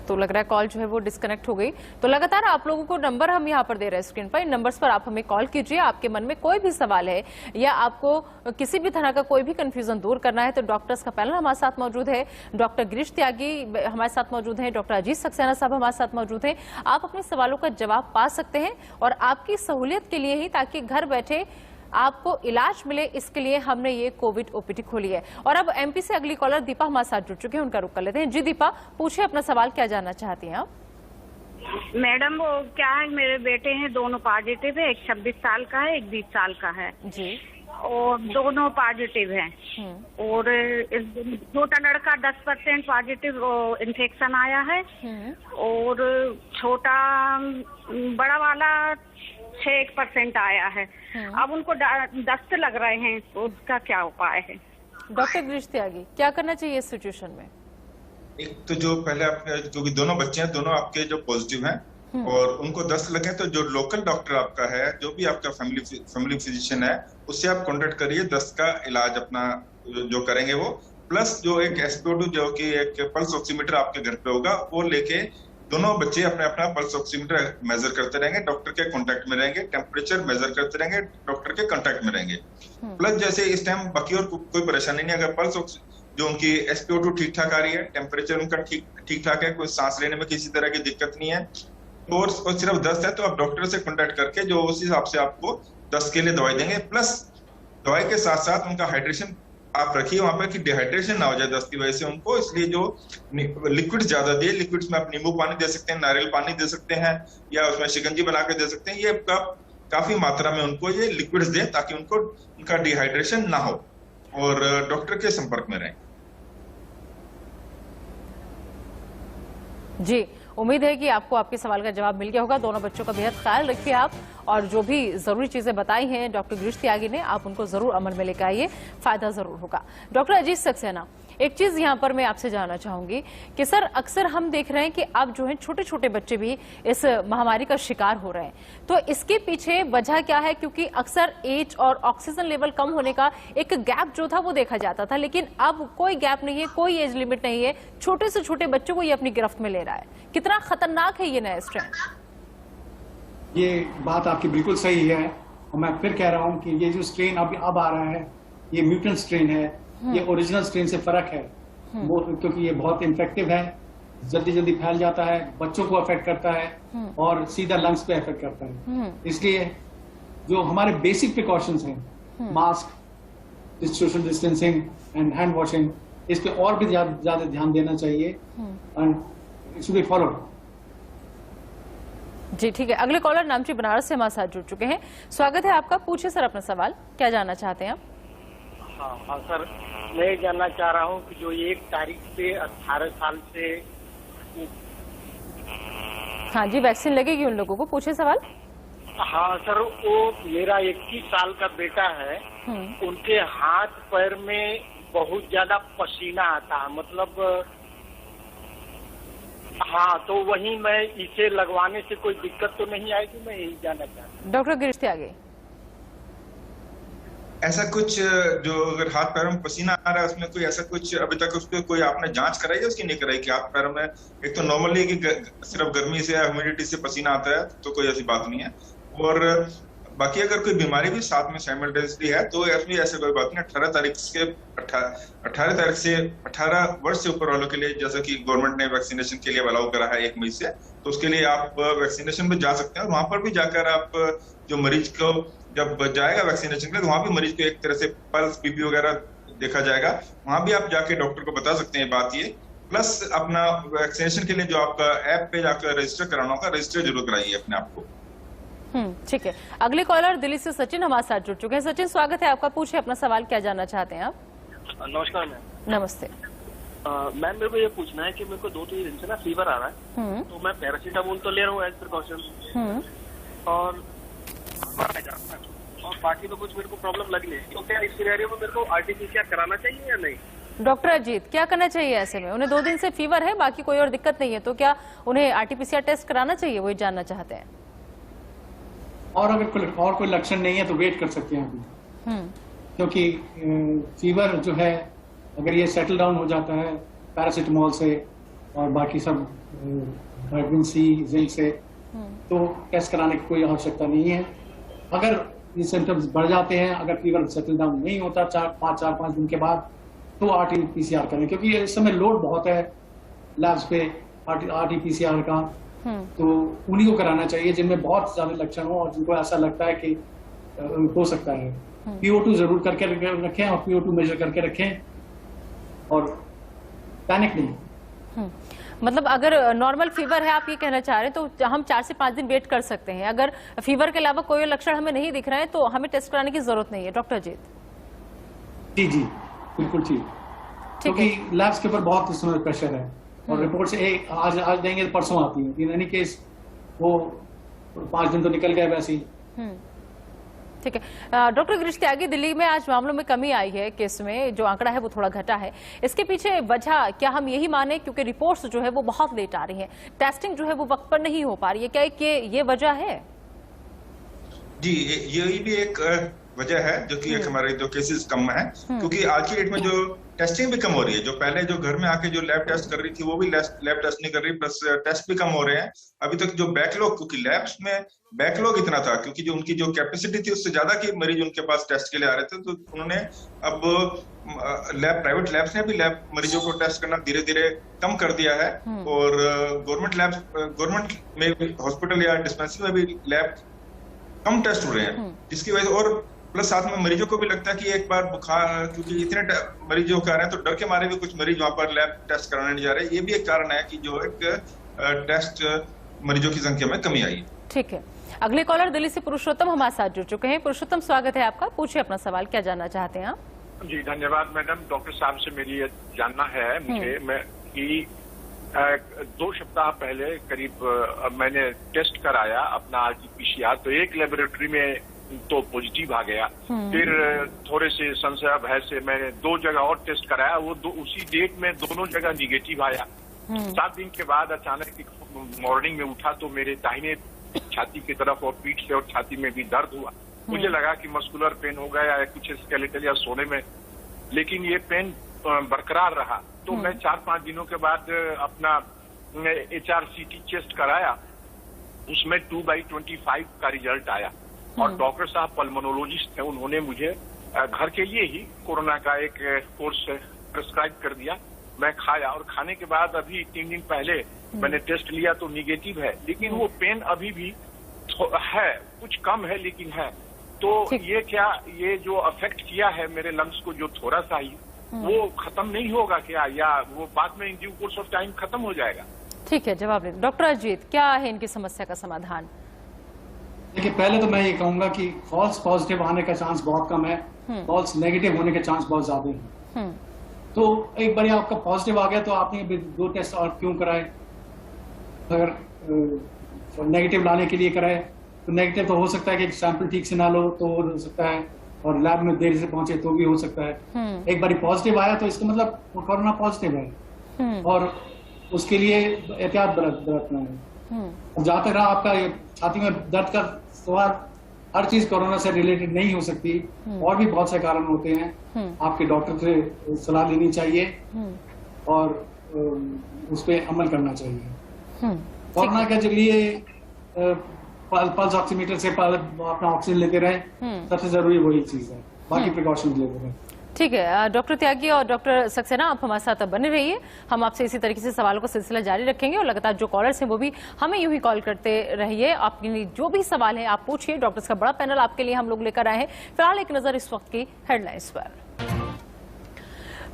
तो लग रहा है कॉल जो है वो डिस्कनेक्ट हो गई। तो लगातार आप लोगों को नंबर हम यहाँ पर दे रहे हैं स्क्रीन पर, इन नंबर्स पर आप हमें कॉल कीजिए। आपके मन में कोई भी सवाल है या आपको किसी भी तरह का कोई भी कंफ्यूजन दूर करना है तो डॉक्टर्स का पैनल हमारे साथ मौजूद है। डॉक्टर गिरीश त्यागी हमारे साथ मौजूद हैं, डॉक्टर अजीत सक्सेना साहब हमारे साथ मौजूद हैं। आप अपने सवालों का जवाब पा सकते हैं और आपकी सहूलियत के लिए ही, ताकि घर बैठे आपको इलाज मिले, इसके लिए हमने ये कोविड ओपीडी खोली है। और अब एमपी से अगली कॉलर दीपा हमारे साथ जुड़ चुके हैं, उनका रुख कर लेते हैं। जी दीपा, पूछिए अपना सवाल, क्या जानना चाहती हैं आप? मैडम वो क्या है, मेरे बेटे हैं, दोनों पॉजिटिव है, एक 26 साल का है, एक 20 साल का है जी, और दोनों पॉजिटिव हैं। और छोटा लड़का 10% पॉजिटिव इन्फेक्शन आया है और छोटा बड़ा वाला 6% आया है। अब उनको दस्त लग रहे हैं, तो उसका क्या उपाय है? डॉक्टर गिरीश त्यागी, क्या करना चाहिए इस सिचुएशन में? एक तो जो पहले आपके जो भी दोनों बच्चे हैं, दोनों आपके जो पॉजिटिव हैं और उनको दस्त लगे, तो जो लोकल डॉक्टर आपका है, जो भी आपका फैमिली फिजिशियन है, उससे आप कांटेक्ट करिए। दस्त का इलाज अपना जो करेंगे वो, प्लस जो एक SpO2 जो कि एक पल्स ऑक्सीमीटर आपके घर पे होगा, वो लेके दोनों बच्चे अपने अपना पल्स ऑक्सीमीटर मेजर करते रहेंगे, डॉक्टर के कांटेक्ट में रहेंगे, टेम्परेचर मेजर करते रहेंगे, डॉक्टर के कांटेक्ट में रहेंगे। प्लस जैसे इस टाइम बाकी और कोई परेशानी नहीं, अगर पल्स जो उनकी SpO2 ठीक ठाक आ रही है, टेम्परेचर उनका ठीक ठाक है, कोई सांस लेने में किसी तरह की दिक्कत नहीं है, और सिर्फ दस्त है, तो आप डॉक्टर से कांटेक्ट करके जो उस हिसाब से आपको दस्त के लिए दवाई देंगे। प्लस दवाई के साथ साथ उनका हाइड्रेशन आप रखिए वहां पर कि डिहाइड्रेशन ना हो जाए दस्त की वजह से उनको, इसलिए जो लिक्विड ज्यादा दिए। लिक्विड्स में आप नींबू पानी दे सकते हैं, नारियल पानी दे सकते हैं, या उसमें शिकंजी बना के दे सकते हैं। ये काफी मात्रा में उनको ये लिक्विड्स दें ताकि उनको उनका डिहाइड्रेशन ना हो, और डॉक्टर के संपर्क में रहें। जी, उम्मीद है कि आपको आपके सवाल का जवाब मिल गया होगा। दोनों बच्चों का बेहद ख्याल रखिए आप, और जो भी जरूरी चीजें बताई हैं डॉक्टर गिरीश त्यागी ने, आप उनको जरूर अमल में लेकर आइए, फायदा जरूर होगा। डॉक्टर अजीत सक्सेना, एक चीज यहाँ पर मैं आपसे जानना चाहूंगी कि सर अक्सर हम देख रहे हैं कि अब जो है छोटे छोटे बच्चे भी इस महामारी का शिकार हो रहे हैं, तो इसके पीछे वजह क्या है? क्योंकि अक्सर एज और ऑक्सीजन लेवल कम होने का एक गैप जो था वो देखा जाता था, लेकिन अब कोई गैप नहीं है, कोई एज लिमिट नहीं है, छोटे से छोटे बच्चों को ये अपनी गिरफ्त में ले रहा है। कितना खतरनाक है ये नया स्ट्रेन? ये बात आपकी बिल्कुल सही है, और मैं फिर कह रहा हूँ कि ये जो स्ट्रेन अब आ रहा है, ये म्यूटेंट स्ट्रेन है, ये ओरिजिनल स्ट्रेन से फर्क है, वो क्योंकि ये बहुत इन्फेक्टिव है, जल्दी जल्दी फैल जाता है, बच्चों को अफेक्ट करता है और सीधा लंग्स पे अफेक्ट करता है। इसलिए जो हमारे बेसिक प्रिकॉशंस हैं, mask, social distancing and hand washing, इस पे और भी ज्यादा ध्यान देना चाहिए and it should be followed. जी ठीक है, अगले कॉलर नामची बनारस से हमारे साथ जुड़ चुके हैं। स्वागत है आपका, पूछिए सर अपना सवाल, क्या जानना चाहते हैं आप? हाँ सर, मैं ये जानना चाह रहा हूँ कि जो 1 तारीख से 18 साल से, हाँ जी, वैक्सीन लगेगी उन लोगों को, पूछिए सवाल। हाँ सर, वो मेरा 21 साल का बेटा है, उनके हाथ पैर में बहुत ज्यादा पसीना आता है, मतलब हाँ, तो वही मैं इसे लगवाने से कोई दिक्कत तो नहीं आएगी, मैं यही जानना चाहता हूँ। डॉक्टर गिरीश त्यागी, ऐसा कुछ जो अगर हाथ पैरों में पसीना आ रहा है, उसमें कोई ऐसा कुछ अभी तक उसको कोई आपने जांच कराई है उसकी? नहीं कराई कि हाथ पैरों में, एक तो नॉर्मली कि सिर्फ गर्मी से या ह्यूमिडिटी से पसीना आता है, तो कोई ऐसी बात नहीं है। और बाकी अगर कोई बीमारी भी साथ में साइमल्टेनियसली है तो इसमें ऐसे कोई बात नहीं। 18 तारीख से 18 वर्ष से ऊपर वालों के लिए, जैसा कि गवर्नमेंट ने वैक्सीनेशन के लिए अलाउ करा है 1 मई से, तो उसके लिए आप वैक्सीनेशन में जा सकते हैं। और वहां पर भी जाकर आप जो मरीज को जब जाएगा वैक्सीनेशन के लिए, तो वहां भी मरीज को एक तरह से पल्स, बीपी वगैरह देखा जाएगा। वहां भी आप जाके डॉक्टर को बता सकते हैं बात ये। प्लस अपना वैक्सीनेशन के लिए जो आपका ऐप पे जाकर रजिस्टर कराना होगा, रजिस्टर जरूर कराइए अपने आप को। ठीक है, अगले कॉलर दिल्ली से सचिन हमारे साथ जुड़ चुके हैं। सचिन, स्वागत है आपका, पूछिए अपना सवाल, क्या जानना चाहते हैं आप? नमस्कार मैम। नमस्ते मैम, मेरे को ये पूछना है कि मेरे को 2-3 दिन से ना फीवर आ रहा है, तो मैं पैरासीटामोल तो ले रहा हूँ एज प्रिकॉशन, और बाकी तो कुछ मेरे को प्रॉब्लम लग नहीं, तो क्या इस सिनेरियो में मेरे को RT-PCR कराना चाहिए या नहीं? डॉक्टर अजीत, क्या करना चाहिए ऐसे में? उन्हें 2 दिन से फीवर है, बाकी कोई और दिक्कत नहीं है, तो क्या उन्हें RT-PCR टेस्ट कराना चाहिए? वो जानना चाहते हैं। और अगर कोई लक्षण नहीं है तो वेट कर सकते हैं अभी, क्योंकि फीवर जो है अगर ये सेटल डाउन हो जाता है पैरासीटामोल से, और बाकी सब विटामिन सी, जिंक से, तो टेस्ट कराने की कोई आवश्यकता नहीं है। अगर ये सिम्टम्स बढ़ जाते हैं, अगर फीवर सेटल डाउन नहीं होता 4-5 दिन के बाद, तो RT-PCR करें, क्योंकि इस समय लोड बहुत है लैब्स पे RT-PCR का, तो उन्हीं को कराना चाहिए जिनमें बहुत ज्यादा लक्षण हो और जिनको ऐसा लगता है कि हो सकता है। PO2 जरूर करके रखें और PO2 मेजर करके रखें और पैनिक नहीं। मतलब अगर नॉर्मल फीवर है, आप ये कहना चाह रहे हैं, तो हम 4 से 5 दिन वेट कर सकते हैं। अगर फीवर के अलावा कोई लक्षण हमें नहीं दिख रहे हैं तो हमें टेस्ट कराने की जरूरत नहीं है, डॉक्टर अजीत? जी जी, बिल्कुल ठीक, क्योंकि लैब्स के ऊपर बहुत इस समय प्रेशर है और रिपोर्ट से आज देंगे तो परसों आती है। इन एनी केस वो 5 दिन तो निकल गए वैसे ही। ठीक है। डॉक्टर गिरीश त्यागी, दिल्ली में आज मामलों में कमी आई है, केस में जो आंकड़ा है वो थोड़ा घटा है, इसके पीछे वजह क्या हम यही माने क्योंकि रिपोर्ट्स जो है वो बहुत लेट आ रही है, टेस्टिंग जो है वो वक्त पर नहीं हो पा रही है, क्या ये वजह है? जी, ये भी एक वजह है जो कि एक हमारे जो केसेस कम है, क्योंकि आज की डेट में जो टेस्टिंग भी कम हो रही है। जो पहले जो घर में आके जो लैब टेस्ट कर रही थी वो भी लैब टेस्ट नहीं कर रही, प्लस टेस्ट भी कम हो रहे हैं। अभी तक जो बैकलॉग, क्योंकि लैब्स में बैकलॉग इतना था, क्योंकि जो उनकी जो कैपेसिटी थी उससे ज्यादा की मरीज उनके पास टेस्ट के लिए आ रहे थे, तो उन्होंने अब प्राइवेट लैब्स ने भी लैब मरीजों को टेस्ट करना धीरे धीरे कम कर दिया है। और गवर्नमेंट में हॉस्पिटल या डिस्पेंसरी में भी लैब कम टेस्ट हो रहे हैं, जिसकी वजह से, और प्लस साथ में मरीजों को भी लगता है कि एक बार बुखार, क्योंकि इतने मरीजों के आ रहे हैं तो डर के मारे भी कुछ मरीज वहां पर लैब टेस्ट कराने नहीं जा रहे। ये भी एक कारण है कि जो एक टेस्ट मरीजों की संख्या में कमी आई है। ठीक है, अगले कॉलर दिल्ली से पुरुषोत्तम हमारे साथ जुड़ चुके हैं। पुरुषोत्तम, स्वागत है आपका, पूछिए अपना सवाल, क्या जानना चाहते हैं आप? जी धन्यवाद मैडम। डॉक्टर साहब से मेरी ये जानना है मुझे कि 2 सप्ताह पहले करीब मैंने टेस्ट कराया अपना RT-PCR, तो एक लेबोरेटरी में तो पॉजिटिव आ गया, फिर थोड़े से संशय भय से मैंने 2 जगह और टेस्ट कराया, वो उसी डेट में दोनों जगह निगेटिव आया। 7 दिन के बाद अचानक मॉर्निंग में उठा तो मेरे दाहिने छाती की तरफ और पीठ से और छाती में भी दर्द हुआ। मुझे लगा कि मस्कुलर पेन हो गया या कुछ स्केलेटल या सोने में, लेकिन ये पेन बरकरार रहा। तो मैं 4-5 दिनों के बाद अपना HRCT चेस्ट कराया, उसमें 2/25 का रिजल्ट आया और डॉक्टर साहब पल्मोनोलॉजिस्ट है, उन्होंने मुझे घर के लिए ही कोरोना का एक कोर्स प्रिस्क्राइब कर दिया। मैं खाया और खाने के बाद अभी 3 दिन पहले मैंने टेस्ट लिया तो निगेटिव है, लेकिन वो पेन अभी भी है, कुछ कम है लेकिन है। तो ये क्या, ये जो अफेक्ट किया है मेरे लंग्स को जो थोड़ा सा ही, वो खत्म नहीं होगा क्या, या वो बाद में in due course of time खत्म हो जाएगा? ठीक है, जवाब दें। डॉक्टर अजीत, क्या है इनकी समस्या का समाधान? देखिए, पहले तो मैं ये कहूंगा कि फॉल्स पॉजिटिव आने का चांस बहुत कम है, फॉल्स नेगेटिव होने के चांस बहुत ज्यादा है। तो एक बार आपका पॉजिटिव आ गया तो आपने 2 टेस्ट और क्यों कराए? अगर नेगेटिव लाने के लिए कराए तो नेगेटिव तो हो सकता है कि सैंपल ठीक से ना लो तो हो सकता है, और लैब में देर से पहुंचे तो भी हो सकता है। एक बार पॉजिटिव आया तो इसका मतलब कोरोना पॉजिटिव है और उसके लिए एहतियात बरतना है। जहां तक रहा आपका छाती में दर्द का सवाल, हर चीज कोरोना से रिलेटेड नहीं हो सकती, और भी बहुत से कारण होते हैं। आपके डॉक्टर से सलाह लेनी चाहिए और उस पर अमल करना चाहिए। कोरोना के लिए पल्स ऑक्सीमीटर से अपना ऑक्सीजन लेते रहे, सबसे जरूरी वही चीज है, बाकी प्रिकॉशन लेते रहे। ठीक है, डॉक्टर त्यागी और डॉक्टर सक्सेना, आप हमारे साथ बने रहिए। हम आपसे इसी तरीके से सवालों का सिलसिला जारी रखेंगे और लगातार जो कॉलर्स हैं वो भी हमें यूं ही कॉल करते रहिए। आपके जो भी सवाल है आप पूछिए, डॉक्टर्स का बड़ा पैनल आपके लिए हम लोग लेकर आए हैं। फिलहाल एक नजर इस वक्त की हेडलाइंस पर।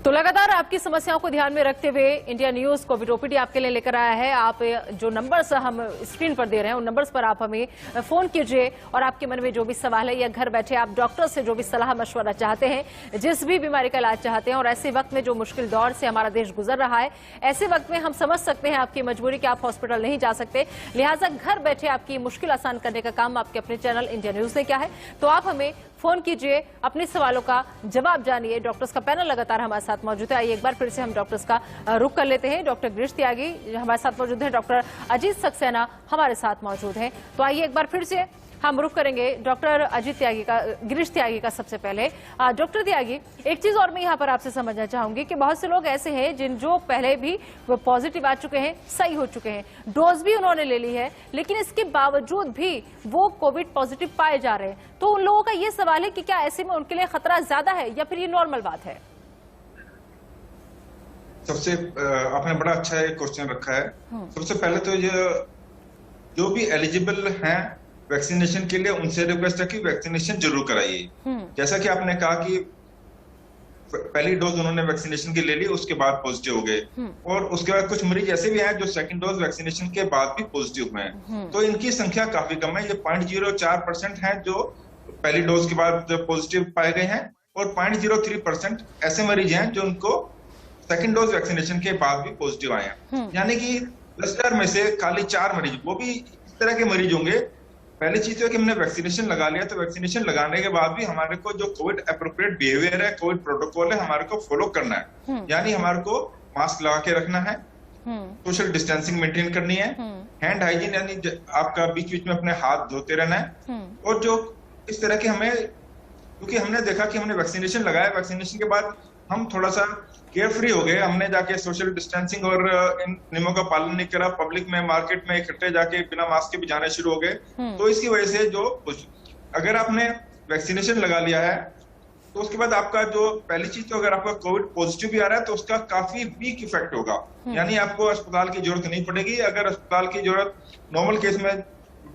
तो लगातार आपकी समस्याओं को ध्यान में रखते हुए इंडिया न्यूज कोविड ओपीडी आपके लिए लेकर आया है। आप जो नंबर्स हम स्क्रीन पर दे रहे हैं उन नंबर्स पर आप हमें फोन कीजिए और आपके मन में जो भी सवाल है या घर बैठे आप डॉक्टर से जो भी सलाह मशवरा चाहते हैं, जिस भी बीमारी का इलाज चाहते हैं, और ऐसे वक्त में जो मुश्किल दौर से हमारा देश गुजर रहा है, ऐसे वक्त में हम समझ सकते हैं आपकी मजबूरी कि आप हॉस्पिटल नहीं जा सकते, लिहाजा घर बैठे आपकी मुश्किल आसान करने का काम आपके अपने चैनल इंडिया न्यूज ने किया है। तो आप हमें फोन कीजिए, अपने सवालों का जवाब जानिए। डॉक्टर्स का पैनल लगातार हमारे साथ मौजूद है। आइए एक बार फिर से हम डॉक्टर्स का रुख कर लेते हैं। डॉक्टर गिरीश त्यागी हमारे साथ मौजूद है, डॉक्टर अजीत सक्सेना हमारे साथ मौजूद हैं। तो आइए एक बार फिर से हम रुख करेंगे डॉक्टर अजीत त्यागी का, गिरीश त्यागी का सबसे पहले। डॉक्टर त्यागी, एक चीज और मैं यहाँ पर आपसे समझना चाहूंगी कि बहुत से लोग ऐसे हैं जो पहले भी वो पॉजिटिव आ चुके हैं, सही हो चुके हैं, डोज भी उन्होंने ले ली है, लेकिन इसके बावजूद भी वो कोविड पॉजिटिव पाए जा रहे हैं। तो उन लोगों का ये सवाल है कि क्या ऐसे में उनके लिए खतरा ज्यादा है या फिर ये नॉर्मल बात है? सबसे आपने बड़ा अच्छा एक क्वेश्चन रखा है। सबसे पहले तो ये जो भी एलिजिबल हैं वैक्सीनेशन के लिए, उनसे रिक्वेस्ट है कि वैक्सीनेशन जरूर कराइए। जैसा कि आपने कहा कि पहली डोज उन्होंने वैक्सीनेशन की ले ली, उसके बाद पॉजिटिव हो गए, और उसके बाद कुछ मरीज ऐसे भी हैं जो सेकंड डोज वैक्सीनेशन के बाद भी पॉजिटिव हुए हैं। तो इनकी संख्या काफी कम है। ये 0.04% हैं जो पहली डोज के बाद पॉजिटिव पाए गए हैं, और 0.03% ऐसे मरीज हैं जो उनको सेकंड डोज वैक्सीनेशन के बाद भी पॉजिटिव आए हैं। यानी कि 10,000 में से खाली 4 मरीज, वो भी इस तरह के मरीज होंगे। पहली चीज तो है कि हमने वैक्सीनेशन लगा लिया, तो वैक्सीनेशन लगाने के बाद भी हमारे को जो कोविड एप्रोप्रिएट बिहेवियर है, कोविड प्रोटोकॉल है, हमारे को फॉलो करना है। यानी हमारे को मास्क लगा के रखना है, सोशल डिस्टेंसिंग मेंटेन करनी है, हैंड हाइजीन यानी आपका बीच बीच में अपने हाथ धोते रहना है। और जो इस तरह के हमें, क्योंकि हमने देखा कि हमने वैक्सीनेशन लगाया, वैक्सीनेशन के बाद हम थोड़ा सा केयर फ्री हो गए, हमने जाके सोशल डिस्टेंसिंग और इन नियमों का पालन नहीं करा, पब्लिक में मार्केट में इकट्ठे जाके बिना मास्क के भी जाने शुरू हो गए। तो इसकी वजह से जो अगर आपने वैक्सीनेशन लगा लिया है तो उसके बाद आपका जो पहली चीज, तो अगर आपका कोविड पॉजिटिव भी आ रहा है तो उसका काफी वीक इफेक्ट होगा, यानी आपको अस्पताल की जरूरत नहीं पड़ेगी। अगर अस्पताल की जरूरत नॉर्मल केस में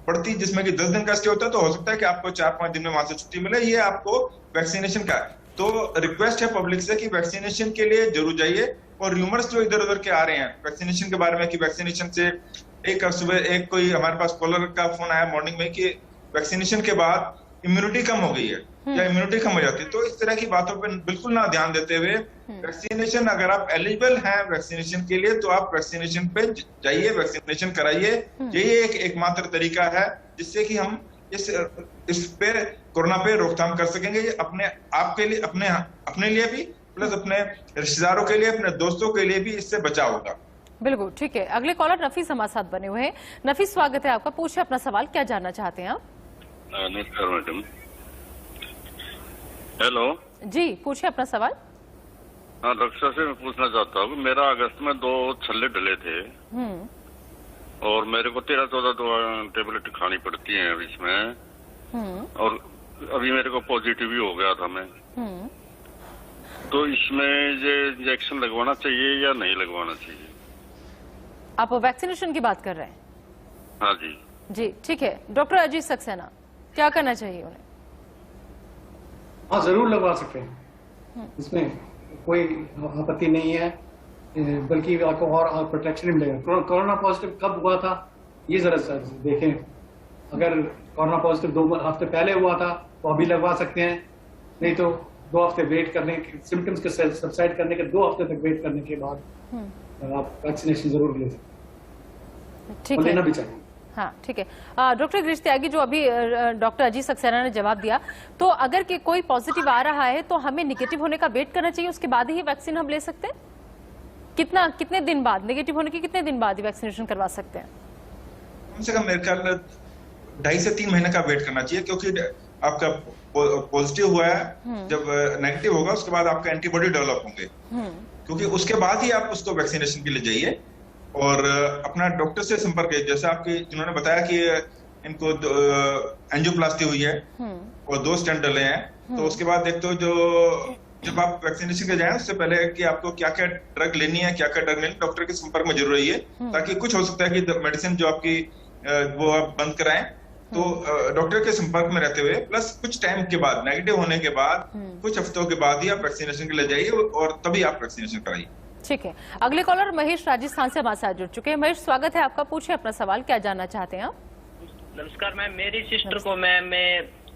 पड़ती, जिसमें कि 10 दिन का स्टे होता है, तो हो सकता है कि आपको 4-5 दिन में वहां से छुट्टी मिले। ये आपको वैक्सीनेशन का है। तो रिक्वेस्ट है पब्लिक से कि वैक्सीनेशन के लिए जरूर जाइए। और र्यूमर्स जो इधर उधर के आ रहे हैं वैक्सीनेशन के बारे में कि वैक्सीनेशन से सुबह एक कोई हमारे पास कॉलर का फोन आया मॉर्निंग में कि वैक्सीनेशन के बाद इम्यूनिटी कम हो गई है या इम्यूनिटी कम हो जाती है। तो इस तरह की बातों पर बिल्कुल ना ध्यान देते हुए, वैक्सीनेशन अगर आप एलिजिबल हैं वैक्सीनेशन के लिए तो आप वैक्सीनेशन पे जाइए, वैक्सीनेशन कराइए। यही एकमात्र तरीका है जिससे कि हम इस पे कोरोना पे रोकथाम कर सकेंगे। अपने आप के लिए, अपने लिए भी, प्लस अपने रिश्तेदारों के लिए, अपने दोस्तों के लिए भी इससे बचाव होगा। बिल्कुल ठीक है। अगले कॉलर नफीस हमारे साथ बने हुए हैं। नफीस, स्वागत है आपका, पूछिए अपना सवाल, क्या जानना चाहते हैं आप? नमस्कार मैडम। हेलो जी, पूछिए अपना सवाल। हाँ, डॉक्टर साहब से मैं पूछना चाहता हूँ, मेरा अगस्त में 2 छल्ले डले थे और मेरे को 13-14 टेबलेट खानी पड़ती है अभी इसमें, और अभी मेरे को पॉजिटिव ही हो गया था मैं। तो इसमें ये इंजेक्शन लगवाना चाहिए या नहीं लगवाना चाहिए? आप वैक्सीनेशन की बात कर रहे हैं? हाँ जी। जी ठीक है। डॉक्टर अजीत सक्सेना, क्या करना चाहिए उन्हें? हाँ, जरूर लगवा सकते हैं, इसमें कोई आपत्ति नहीं है, बल्कि आपको और प्रोटेक्शन मिलेगा। कोरोना पॉजिटिव कब हुआ था ये जरा देखें। अगर कोरोना पॉजिटिव 2 हफ्ते पहले हुआ था तो अभी लगवा सकते हैं, नहीं तो 2 हफ्ते वेट करने, सिम्टम्स के सबसाइड करने के 2 हफ्ते तक वेट करने के बाद आप वैक्सीनेशन जरूर ले सकते हैं, ठीक है, लेना भी चाहिए। हाँ ठीक है। डॉक्टर गिरीश त्यागी, जो अभी डॉक्टर अजीत सक्सेना ने जवाब दिया, तो अगर कि कोई पॉजिटिव आ रहा है तो हमें निगेटिव होने का वेट करना चाहिए, उसके बाद ही वैक्सीन हम ले सकते हैं? कितने दिन बाद, नेगेटिव होने के कितने दिन बाद ही वैक्सीनेशन करवा सकते हैं? कम से कम मेरे ख्याल 2.5 से 3 महीने का वेट करना चाहिए, क्योंकि आपका पॉजिटिव हुआ है, जब नेगेटिव होगा उसके बाद आपका एंटीबॉडी डेवलप होंगे, क्योंकि उसके बाद ही आप उसको वैक्सीनेशन के लिए जाइए और अपना डॉक्टर से संपर्क है। जैसे आपके जिन्होंने बताया कि इनको एंजियोप्लास्टी हुई है और 2 स्टेंट डले हैं, तो उसके बाद एक तो जब आप वैक्सीनेशन के जाएं उससे पहले कि आपको क्या क्या ड्रग लेनी है, क्या क्या ड्रग लेनी है, डॉक्टर के संपर्क में जरूर रहिए, ताकि कुछ हो सकता है कि मेडिसिन जो आपकी वो आप बंद कराएं। तो डॉक्टर के संपर्क में रहते हुए, प्लस कुछ टाइम के बाद, नेगेटिव होने के बाद कुछ हफ्तों के बाद ही आप वैक्सीनेशन के लिए जाइए और तभी आप वैक्सीनेशन कराइए। ठीक है। अगले कॉलर महेश राजस्थान से हमारे साथ जुड़ चुके हैं। महेश, स्वागत है आपका, पूछिए अपना सवाल, क्या जानना चाहते हैं आप? नमस्कार मैम, मेरी सिस्टर को मैम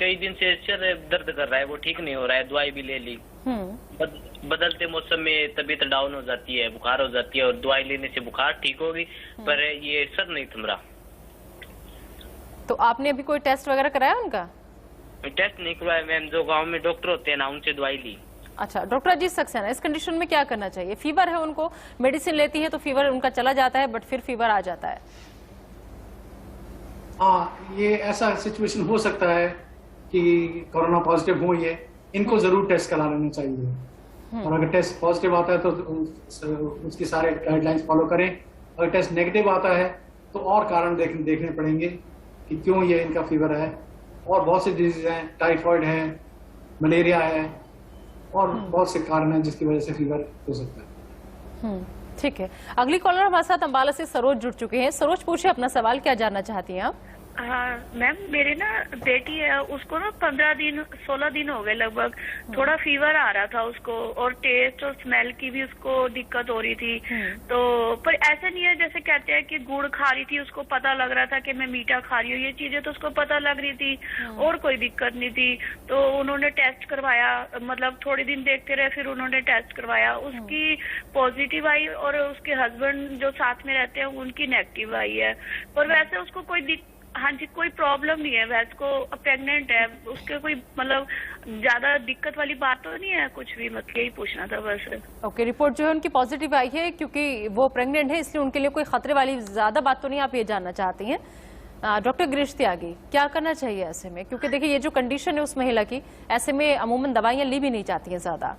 कई दिन से सिर दर्द कर रहा है, वो ठीक नहीं हो रहा है, दवाई भी ले ली, बदलते मौसम में तबीयत डाउन हो जाती है, बुखार हो जाती है, और दवाई लेने से बुखार ठीक होगी पर ये सर नहीं थम रहा। तो आपने अभी कोई टेस्ट वगैरह कराया उनका? टेस्ट नहीं करवाया मैम, जो गांव में डॉक्टर होते हैं ना उनसे दवाई ली। अच्छा, डॉक्टर अजीत सक्सेना, इस कंडीशन में क्या करना चाहिए? फीवर है उनको, मेडिसिन लेती है तो फीवर उनका चला जाता है, बट फिर फीवर आ जाता है। हाँ, ये ऐसा सिचुएशन हो सकता है कि कोरोना पॉजिटिव हो, ये इनको जरूर टेस्ट करा लेना चाहिए। और अगर टेस्ट पॉजिटिव आता है तो उसकी सारे गाइडलाइंस फॉलो करें। अगर टेस्ट नेगेटिव आता है तो और कारण देखने पड़ेंगे कि क्यों ये इनका फीवर है। और बहुत सी डिजीज हैं, टाइफॉइड है, मलेरिया है और बहुत से कारण हैं जिसकी वजह से फीवर हो सकता है। ठीक है, अगली कॉलर हमारे साथ अंबाला से सरोज जुड़ चुके हैं। सरोज, पूछिए अपना सवाल, क्या जानना चाहती हैं आप? हाँ मैम, मेरी ना बेटी है, उसको ना 16 दिन हो गए लगभग, थोड़ा फीवर आ रहा था उसको और टेस्ट और स्मेल की भी उसको दिक्कत हो रही थी। तो पर ऐसा नहीं है जैसे कहते हैं कि गुड़ खा रही थी, उसको पता लग रहा था कि मैं मीठा खा रही हूँ, ये चीजें तो उसको पता लग रही थी और कोई दिक्कत नहीं थी। तो उन्होंने टेस्ट करवाया, मतलब थोड़े दिन देखते रहे, फिर उन्होंने टेस्ट करवाया, उसकी पॉजिटिव आई और उसके हस्बैंड जो साथ में रहते हैं उनकी नेगेटिव आई है। पर वैसे उसको कोई हाँ जी, कोई प्रॉब्लम नहीं है, वैसे को प्रेग्नेंट है, उसके कोई मतलब ज्यादा दिक्कत वाली बात तो नहीं है कुछ भी, मतलब यही पूछना था बस। ओके, रिपोर्ट जो है उनकी पॉजिटिव आई है, क्योंकि वो प्रेग्नेंट है इसलिए उनके लिए कोई खतरे वाली ज्यादा बात तो नहीं, आप ये जानना चाहती हैं। डॉक्टर गिरीश त्यागी, क्या करना चाहिए ऐसे में? क्योंकि देखिए ये जो कंडीशन है उस महिला की, ऐसे में अमूमन दवाइयां ली भी नहीं जाती हैं ज्यादा।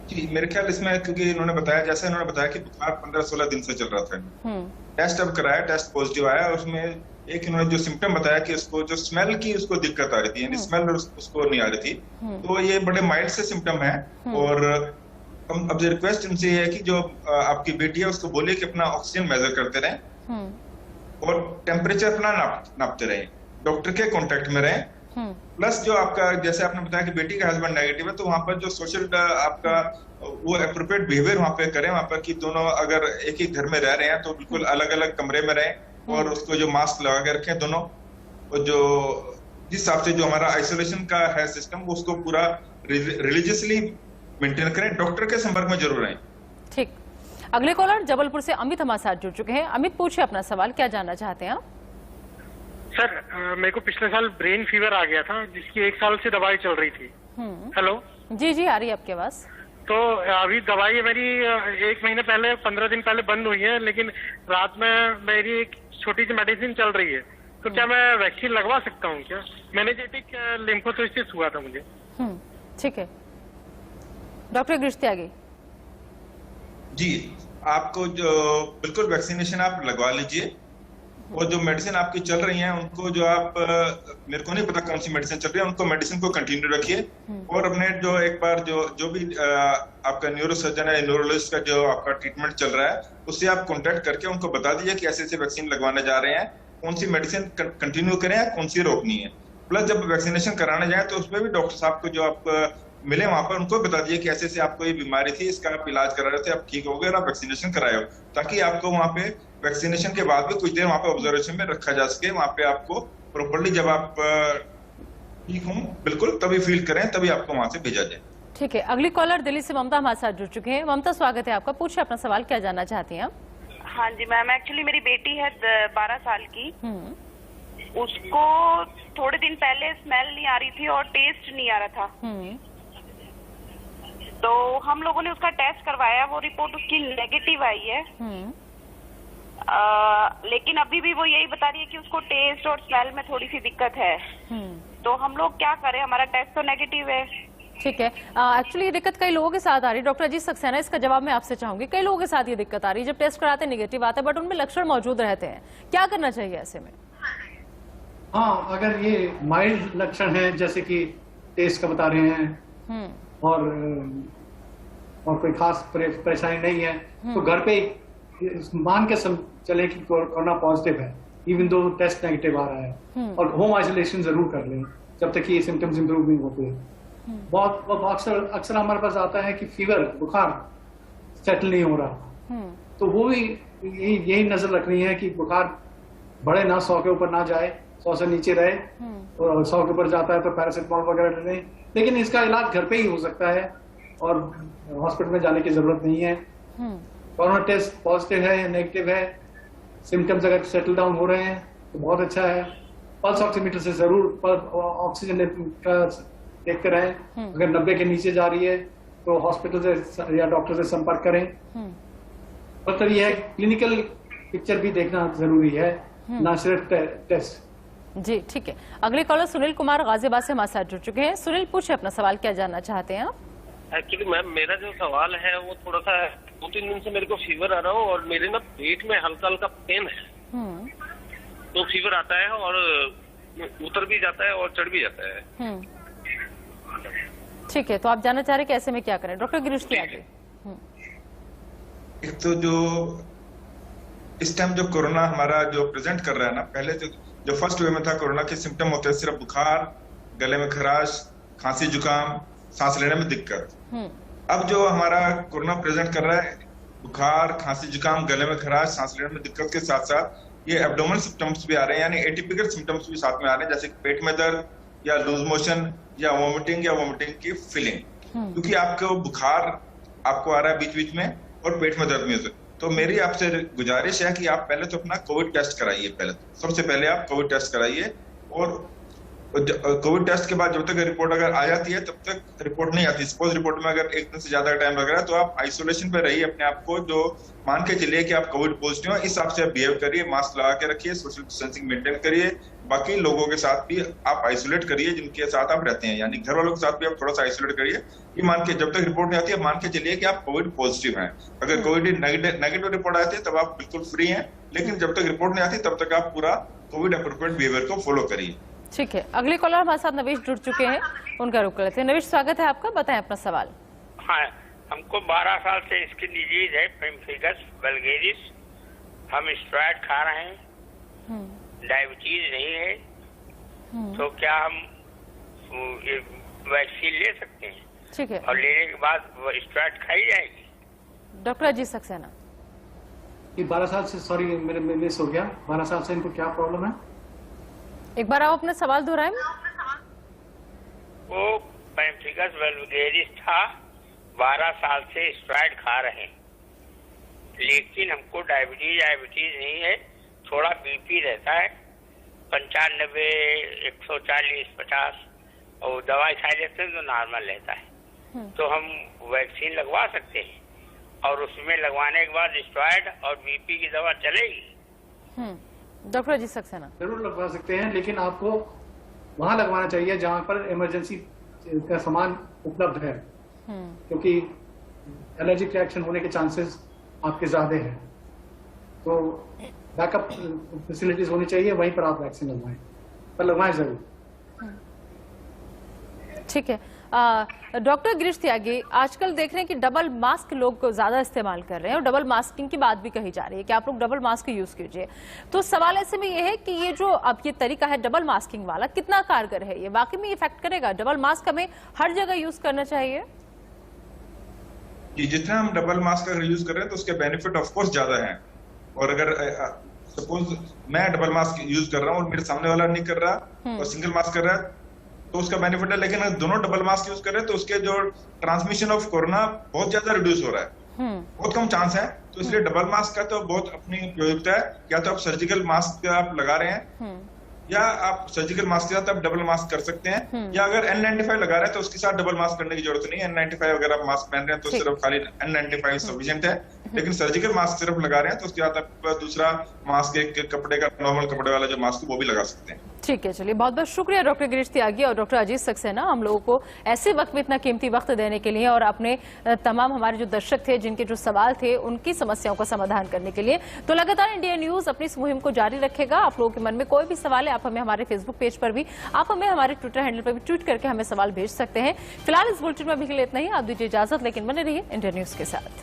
जी, मेरे ख्याल इसमें, क्योंकि इन्होंने बताया, जैसे इन्होंने बताया कि बुखार 15-16 दिन से चल रहा था, टेस्ट अब कराया, टेस्ट पॉजिटिव आया, उसमें एक इन्होंने जो सिम्टम बताया कि उसको जो स्मेल की उसको दिक्कत आ रही थी, यानी स्मेल उसको नहीं आ रही थी, तो ये बड़े माइल्ड से सिम्टम है। और हम अब रिक्वेस्ट इनसे है कि जो आपकी बेटी है उसको बोलिए कि अपना ऑक्सीजन मेजर करते रहें और टेम्परेचर अपना नापते रहें, डॉक्टर के कॉन्टेक्ट में रहें। प्लस जो आपका, जैसे आपने बताया कि बेटी का हस्बैंड नेगेटिव है, तो वहां पर जो सोशल आपका वो एप्रोप्रिएट बिहेवियर वहां पे करें, वहां पर कि दोनों अगर एक ही घर में रह रहे हैं तो बिल्कुल अलग अलग कमरे में रहें और उसको जो मास्क लगा के रखें दोनों, और जो जिस हिसाब से जो हमारा आइसोलेशन का है सिस्टम उसको पूरा रिलीजियसली मेंटेन करें, डॉक्टर के संपर्क में जरूर रहें। ठीक, अगले कॉलर जबलपुर से अमित हमारे साथ जुड़ चुके हैं। अमित, पूछिए अपना सवाल, क्या जानना चाहते हैं आप? सर, मेरे को पिछले साल ब्रेन फीवर आ गया था जिसकी 1 साल से दवाई चल रही थी। हेलो, जी जी, आ रही है आपकी आवाज। तो अभी दवाई मेरी 1 महीने पहले, 15 दिन पहले बंद हुई है, लेकिन रात में मेरी एक छोटी सी मेडिसिन चल रही है, तो क्या मैं वैक्सीन लगवा सकता हूँ क्या? मेनिंजाइटिस लिम्फोसिस्टिस हुआ था मुझे। ठीक है, डॉक्टर गिरीश त्यागी। जी, आपको जो बिल्कुल वैक्सीनेशन आप लगवा लीजिए, और जो मेडिसिन आपकी चल रही हैं उनको, जो आप, मेरे को नहीं पता कौन सी मेडिसिन चल रही है, उनको मेडिसिन को कंटिन्यू रखिए। और अपने जो एक बार जो भी आपका न्यूरो सर्जन है, न्यूरोलॉजिस्ट का जो आपका ट्रीटमेंट चल रहा है, उससे आप कांटेक्ट करके उनको बता दीजिए कि ऐसे ऐसे वैक्सीन लगवाने जा रहे हैं, कौन सी मेडिसिन कंटिन्यू करें या कौन सी रोकनी है। प्लस जब वैक्सीनेशन कराने जाए तो उसमें भी डॉक्टर साहब को जो आप मिले वहां पर उनको बता दिए कि ऐसे ऐसे आपको ये बीमारी थी, इसका आप इलाज करा रहे थे, आप ठीक हो गए और आप वैक्सीनेशन कराए हो, ताकि आपको वहां पे वैक्सीनेशन के बाद भी कुछ देर वहां पे ऑब्जर्वेशन में रखा जा सके। वहां पे आपको प्रॉपर्ली जब आप ठीक हो बिल्कुल तभी फील करें, तभी आपको वहां से भेजा जाए। ठीक है, अगली कॉलर दिल्ली से ममता हमारे साथ जुड़ चुके हैं। ममता, स्वागत है आपका, पूछिए अपना सवाल, क्या जानना चाहती हैं आप? हाँ जी मैम, एक्चुअली मेरी बेटी है 12 साल की, उसको थोड़े दिन पहले स्मेल नहीं आ रही थी और टेस्ट नहीं आ रहा था, तो हम लोगों ने उसका टेस्ट करवाया, वो रिपोर्ट उसकी नेगेटिव आई है। लेकिन अभी भी वो यही बता रही है कि उसको टेस्ट और स्मेल में थोड़ी सी दिक्कत है। तो हम लोग क्या करें, हमारा टेस्ट तो नेगेटिव है। ठीक है, एक्चुअली ये दिक्कत कई लोगों के साथ आ रही है। डॉक्टर अजीत सक्सेना, इसका जवाब मैं आपसे चाहूंगी। कई लोगों के साथ ये दिक्कत आ रही है, जब टेस्ट कराते नेगेटिव आता है बट उनमें लक्षण मौजूद रहते हैं, क्या करना चाहिए ऐसे में? हाँ, अगर ये माइल्ड लक्षण है जैसे कि टेस्ट का बता रहे हैं और कोई खास परेशानी नहीं है, तो घर पे मान के चले कि कोरोना पॉजिटिव है, इवन दो टेस्ट नेगेटिव आ रहा है, और होम आइसोलेशन जरूर कर लें जब तक ये सिम्टम्स इंप्रूव नहीं होते। बहुत अक्सर हमारे पास आता है कि फीवर, बुखार सेटल नहीं हो रहा, तो वो भी यही नजर रखनी है कि बुखार बढ़े ना, 100 के ऊपर ना जाए, 100 से नीचे रहे, और 100 के ऊपर जाता है तो पैरासिटामोल वगैरह ले लें। लेकिन इसका इलाज घर पे ही हो सकता है और हॉस्पिटल में जाने की जरूरत नहीं है। कोरोना टेस्ट पॉजिटिव है या नेगेटिव है, सिम्टम्स अगर सेटल डाउन हो रहे हैं तो बहुत अच्छा है। पल्स ऑक्सीमीटर से जरूर ऑक्सीजन का देखते रहें, अगर 90 के नीचे जा रही है तो हॉस्पिटल से या डॉक्टर से संपर्क करें। मतलब यह क्लिनिकल पिक्चर भी देखना जरूरी है ना सिर्फ टेस्ट। जी ठीक है। अगले कॉलर सुनील कुमार गाजियाबाद से हमारे साथ जुड़ चुके हैं। सुनील, पूछे अपना सवाल, क्या जानना चाहते हैं आप? एक्चुअली मैम, मेरा जो सवाल है वो थोड़ा सा 2-3 दिन से मेरे को फीवर आ रहा हो और मेरे ना पेट में हल्का हल्का पेन है। तो फीवर आता है और उतर भी जाता है और चढ़ भी जाता है। ठीक है, तो आप जानना चाह रहे हैं कि ऐसे में क्या करें? डॉक्टर गिरीश त्यागी। एक तो जो इस टाइम जो कोरोना हमारा जो प्रेजेंट कर रहा है ना, पहले जो फर्स्ट वेव में था कोरोना के सिम्टम होते हैं सिर्फ बुखार, गले में खराश, खांसी जुकाम, सांस लेने में दिक्कत। अब जो हमारा कोरोना प्रेजेंट कर रहा है, बुखार, खांसी जुकाम, गले में खराश, सांस लेने में दिक्कत के साथ साथ ये एब्डोमिनल सिम्टम्स भी आ रहे हैं, यानी एटिपिकल सिम्टम्स भी साथ में आ रहे हैं, जैसे पेट में दर्द या लूज मोशन या वोमिटिंग की फीलिंग। क्योंकि आपको बुखार आपको आ रहा है बीच बीच में और पेट में दर्द में। तो मेरी आपसे गुजारिश है कि आप पहले तो अपना कोविड टेस्ट कराइए। पहले तो सबसे पहले आप कोविड टेस्ट कराइए, और कोविड टेस्ट के बाद जब तक रिपोर्ट अगर आ जाती है तब तक रिपोर्ट नहीं आती, सपोज रिपोर्ट में अगर 1 दिन से ज्यादा टाइम लग रहा है तो आप आइसोलेशन पे रहिए अपने आप को, जो मान के चलिए कि आप कोविड पॉजिटिव हो, इस हिसाब से आप बिहेव करिए, मास्क लगा के रखिए, सोशल डिस्टेंसिंग मेंटेन करिए, बाकी लोगों के साथ भी आप आइसोलेट करिए जिनके साथ आप रहते हैं, यानी घर वालों के साथ भी आप थोड़ा सा आइसोलेट करिए। ये मान के जब तक रिपोर्ट नहीं आती है मान के चलिए कि आप कोविड पॉजिटिव हैं। अगर कोविड नेगेटिव रिपोर्ट आती है तब आप बिल्कुल फ्री हैं, लेकिन जब तक रिपोर्ट नहीं आती तब तक आप पूरा कोविड अप्रोप्रिएट बिहेवियर को फॉलो करिए। ठीक है, अगले कॉलर हमारे साथ नवेश जुड़ चुके हैं, उनका रुख लेते हैं। नवेश, स्वागत है आपका, बताएं अपना सवाल। हाँ, हमको 12 साल से स्किन डिजीज है, पेम्फिगस वल्गेरिस। हम स्टेरॉइड खा रहे हैं, डायबिटीज नहीं है, तो क्या हम वैक्सीन ले सकते हैं? ठीक है, और लेने के बाद स्टेरॉइड खाई जाएगी? डॉक्टर अजीत सक्सेना। ये 12 साल से, सॉरी मेरे मिस हो गया, 12 साल से इनको क्या प्रॉब्लम है? एक बार आप अपना सवाल दोहराएं। वो पेम्फिगस वल्गेरिस था, 12 साल से स्टेरॉइड खा रहे हैं, लेकिन हमको डायबिटीज नहीं है, थोड़ा बीपी रहता है 95, 140, 50, और दवाई खा लेते हैं तो नॉर्मल रहता है। तो हम वैक्सीन लगवा सकते हैं, और उसमें लगवाने के बाद स्टेरॉइड और बीपी की दवा चलेगी? डॉक्टर अजीत सक्सेना। जरूर लगवा सकते हैं, लेकिन आपको वहां लगवाना चाहिए जहां पर इमरजेंसी का सामान उपलब्ध है, क्योंकि एलर्जिक रिएक्शन होने के चांसेस आपके ज्यादा हैं। तो बैकअप फैसिलिटीज होनी चाहिए, वहीं पर आप वैक्सीन लगवाएं, पर लगवाएं जरूर। ठीक है, डॉक्टर गिरीश त्यागी, आजकल देख रहे हैं कि डबल मास्क लोग ज्यादा इस्तेमाल कर रहे हैं और डबल मास्किंग की बात भी कही जा रही है कि आप लोग डबल मास्क यूज कीजिए। तो सवाल ऐसे में ये है कि ये जो अब ये तरीका है डबल मास्किंग वाला, कितना कारगर है? ये वाकई में इफेक्ट करेगा? डबल मास्क हमें हर जगह यूज करना चाहिए? जी, जितना हम डबल मास्क अगर यूज कर रहे हैं तो उसके बेनिफिट ऑफ कोर्स ज्यादा हैं। और अगर सपोज मैं डबल मास्क यूज कर रहा हूँ और मेरे सामने वाला नहीं कर रहा और सिंगल मास्क कर रहा है तो उसका बेनिफिट है, लेकिन अगर दोनों डबल मास्क यूज कर रहे हैं तो उसके जो ट्रांसमिशन ऑफ कोरोना बहुत ज्यादा रिड्यूस हो रहा है, बहुत कम चांस है। तो इसलिए डबल मास्क का तो बहुत अपनी उपयोगिता है। या तो आप सर्जिकल मास्क आप लगा रहे हैं, या आप सर्जिकल मास्क के साथ आप डबल मास्क कर सकते हैं, या अगर N95 लगा रहे हैं तो उसके साथ डबल मास्क करने की जरूरत नहीं है। N95 अगर आप मास्क पहन रहे हैं तो सिर्फ खाली N95 सफिशिएंट है, लेकिन सर्जिकल मास्क सिर्फ लगा रहे हैं तो उसके बाद आप दूसरा मास्क, एक कपड़े का नॉर्मल कपड़े वाला जो मास्क वो भी लगा सकते हैं। ठीक है, चलिए बहुत बहुत शुक्रिया डॉक्टर गिरीश त्यागी और डॉक्टर अजीत सक्सेना, हम लोगों को ऐसे वक्त में इतना कीमती वक्त देने के लिए और अपने तमाम हमारे जो दर्शक थे जिनके जो सवाल थे उनकी समस्याओं का समाधान करने के लिए। तो लगातार इंडिया न्यूज अपनी इस मुहिम को जारी रखेगा। आप लोगों के मन में कोई भी सवाल है आप हमें हमारे फेसबुक पेज पर भी, आप हमें हमारे ट्विटर हैंडल पर भी ट्वीट करके हमें सवाल भेज सकते हैं। फिलहाल इस बुलेटिन में अभी के लिए इतना ही, आप दीजिए इजाजत, लेकिन बने रहिए इंडिया न्यूज के साथ।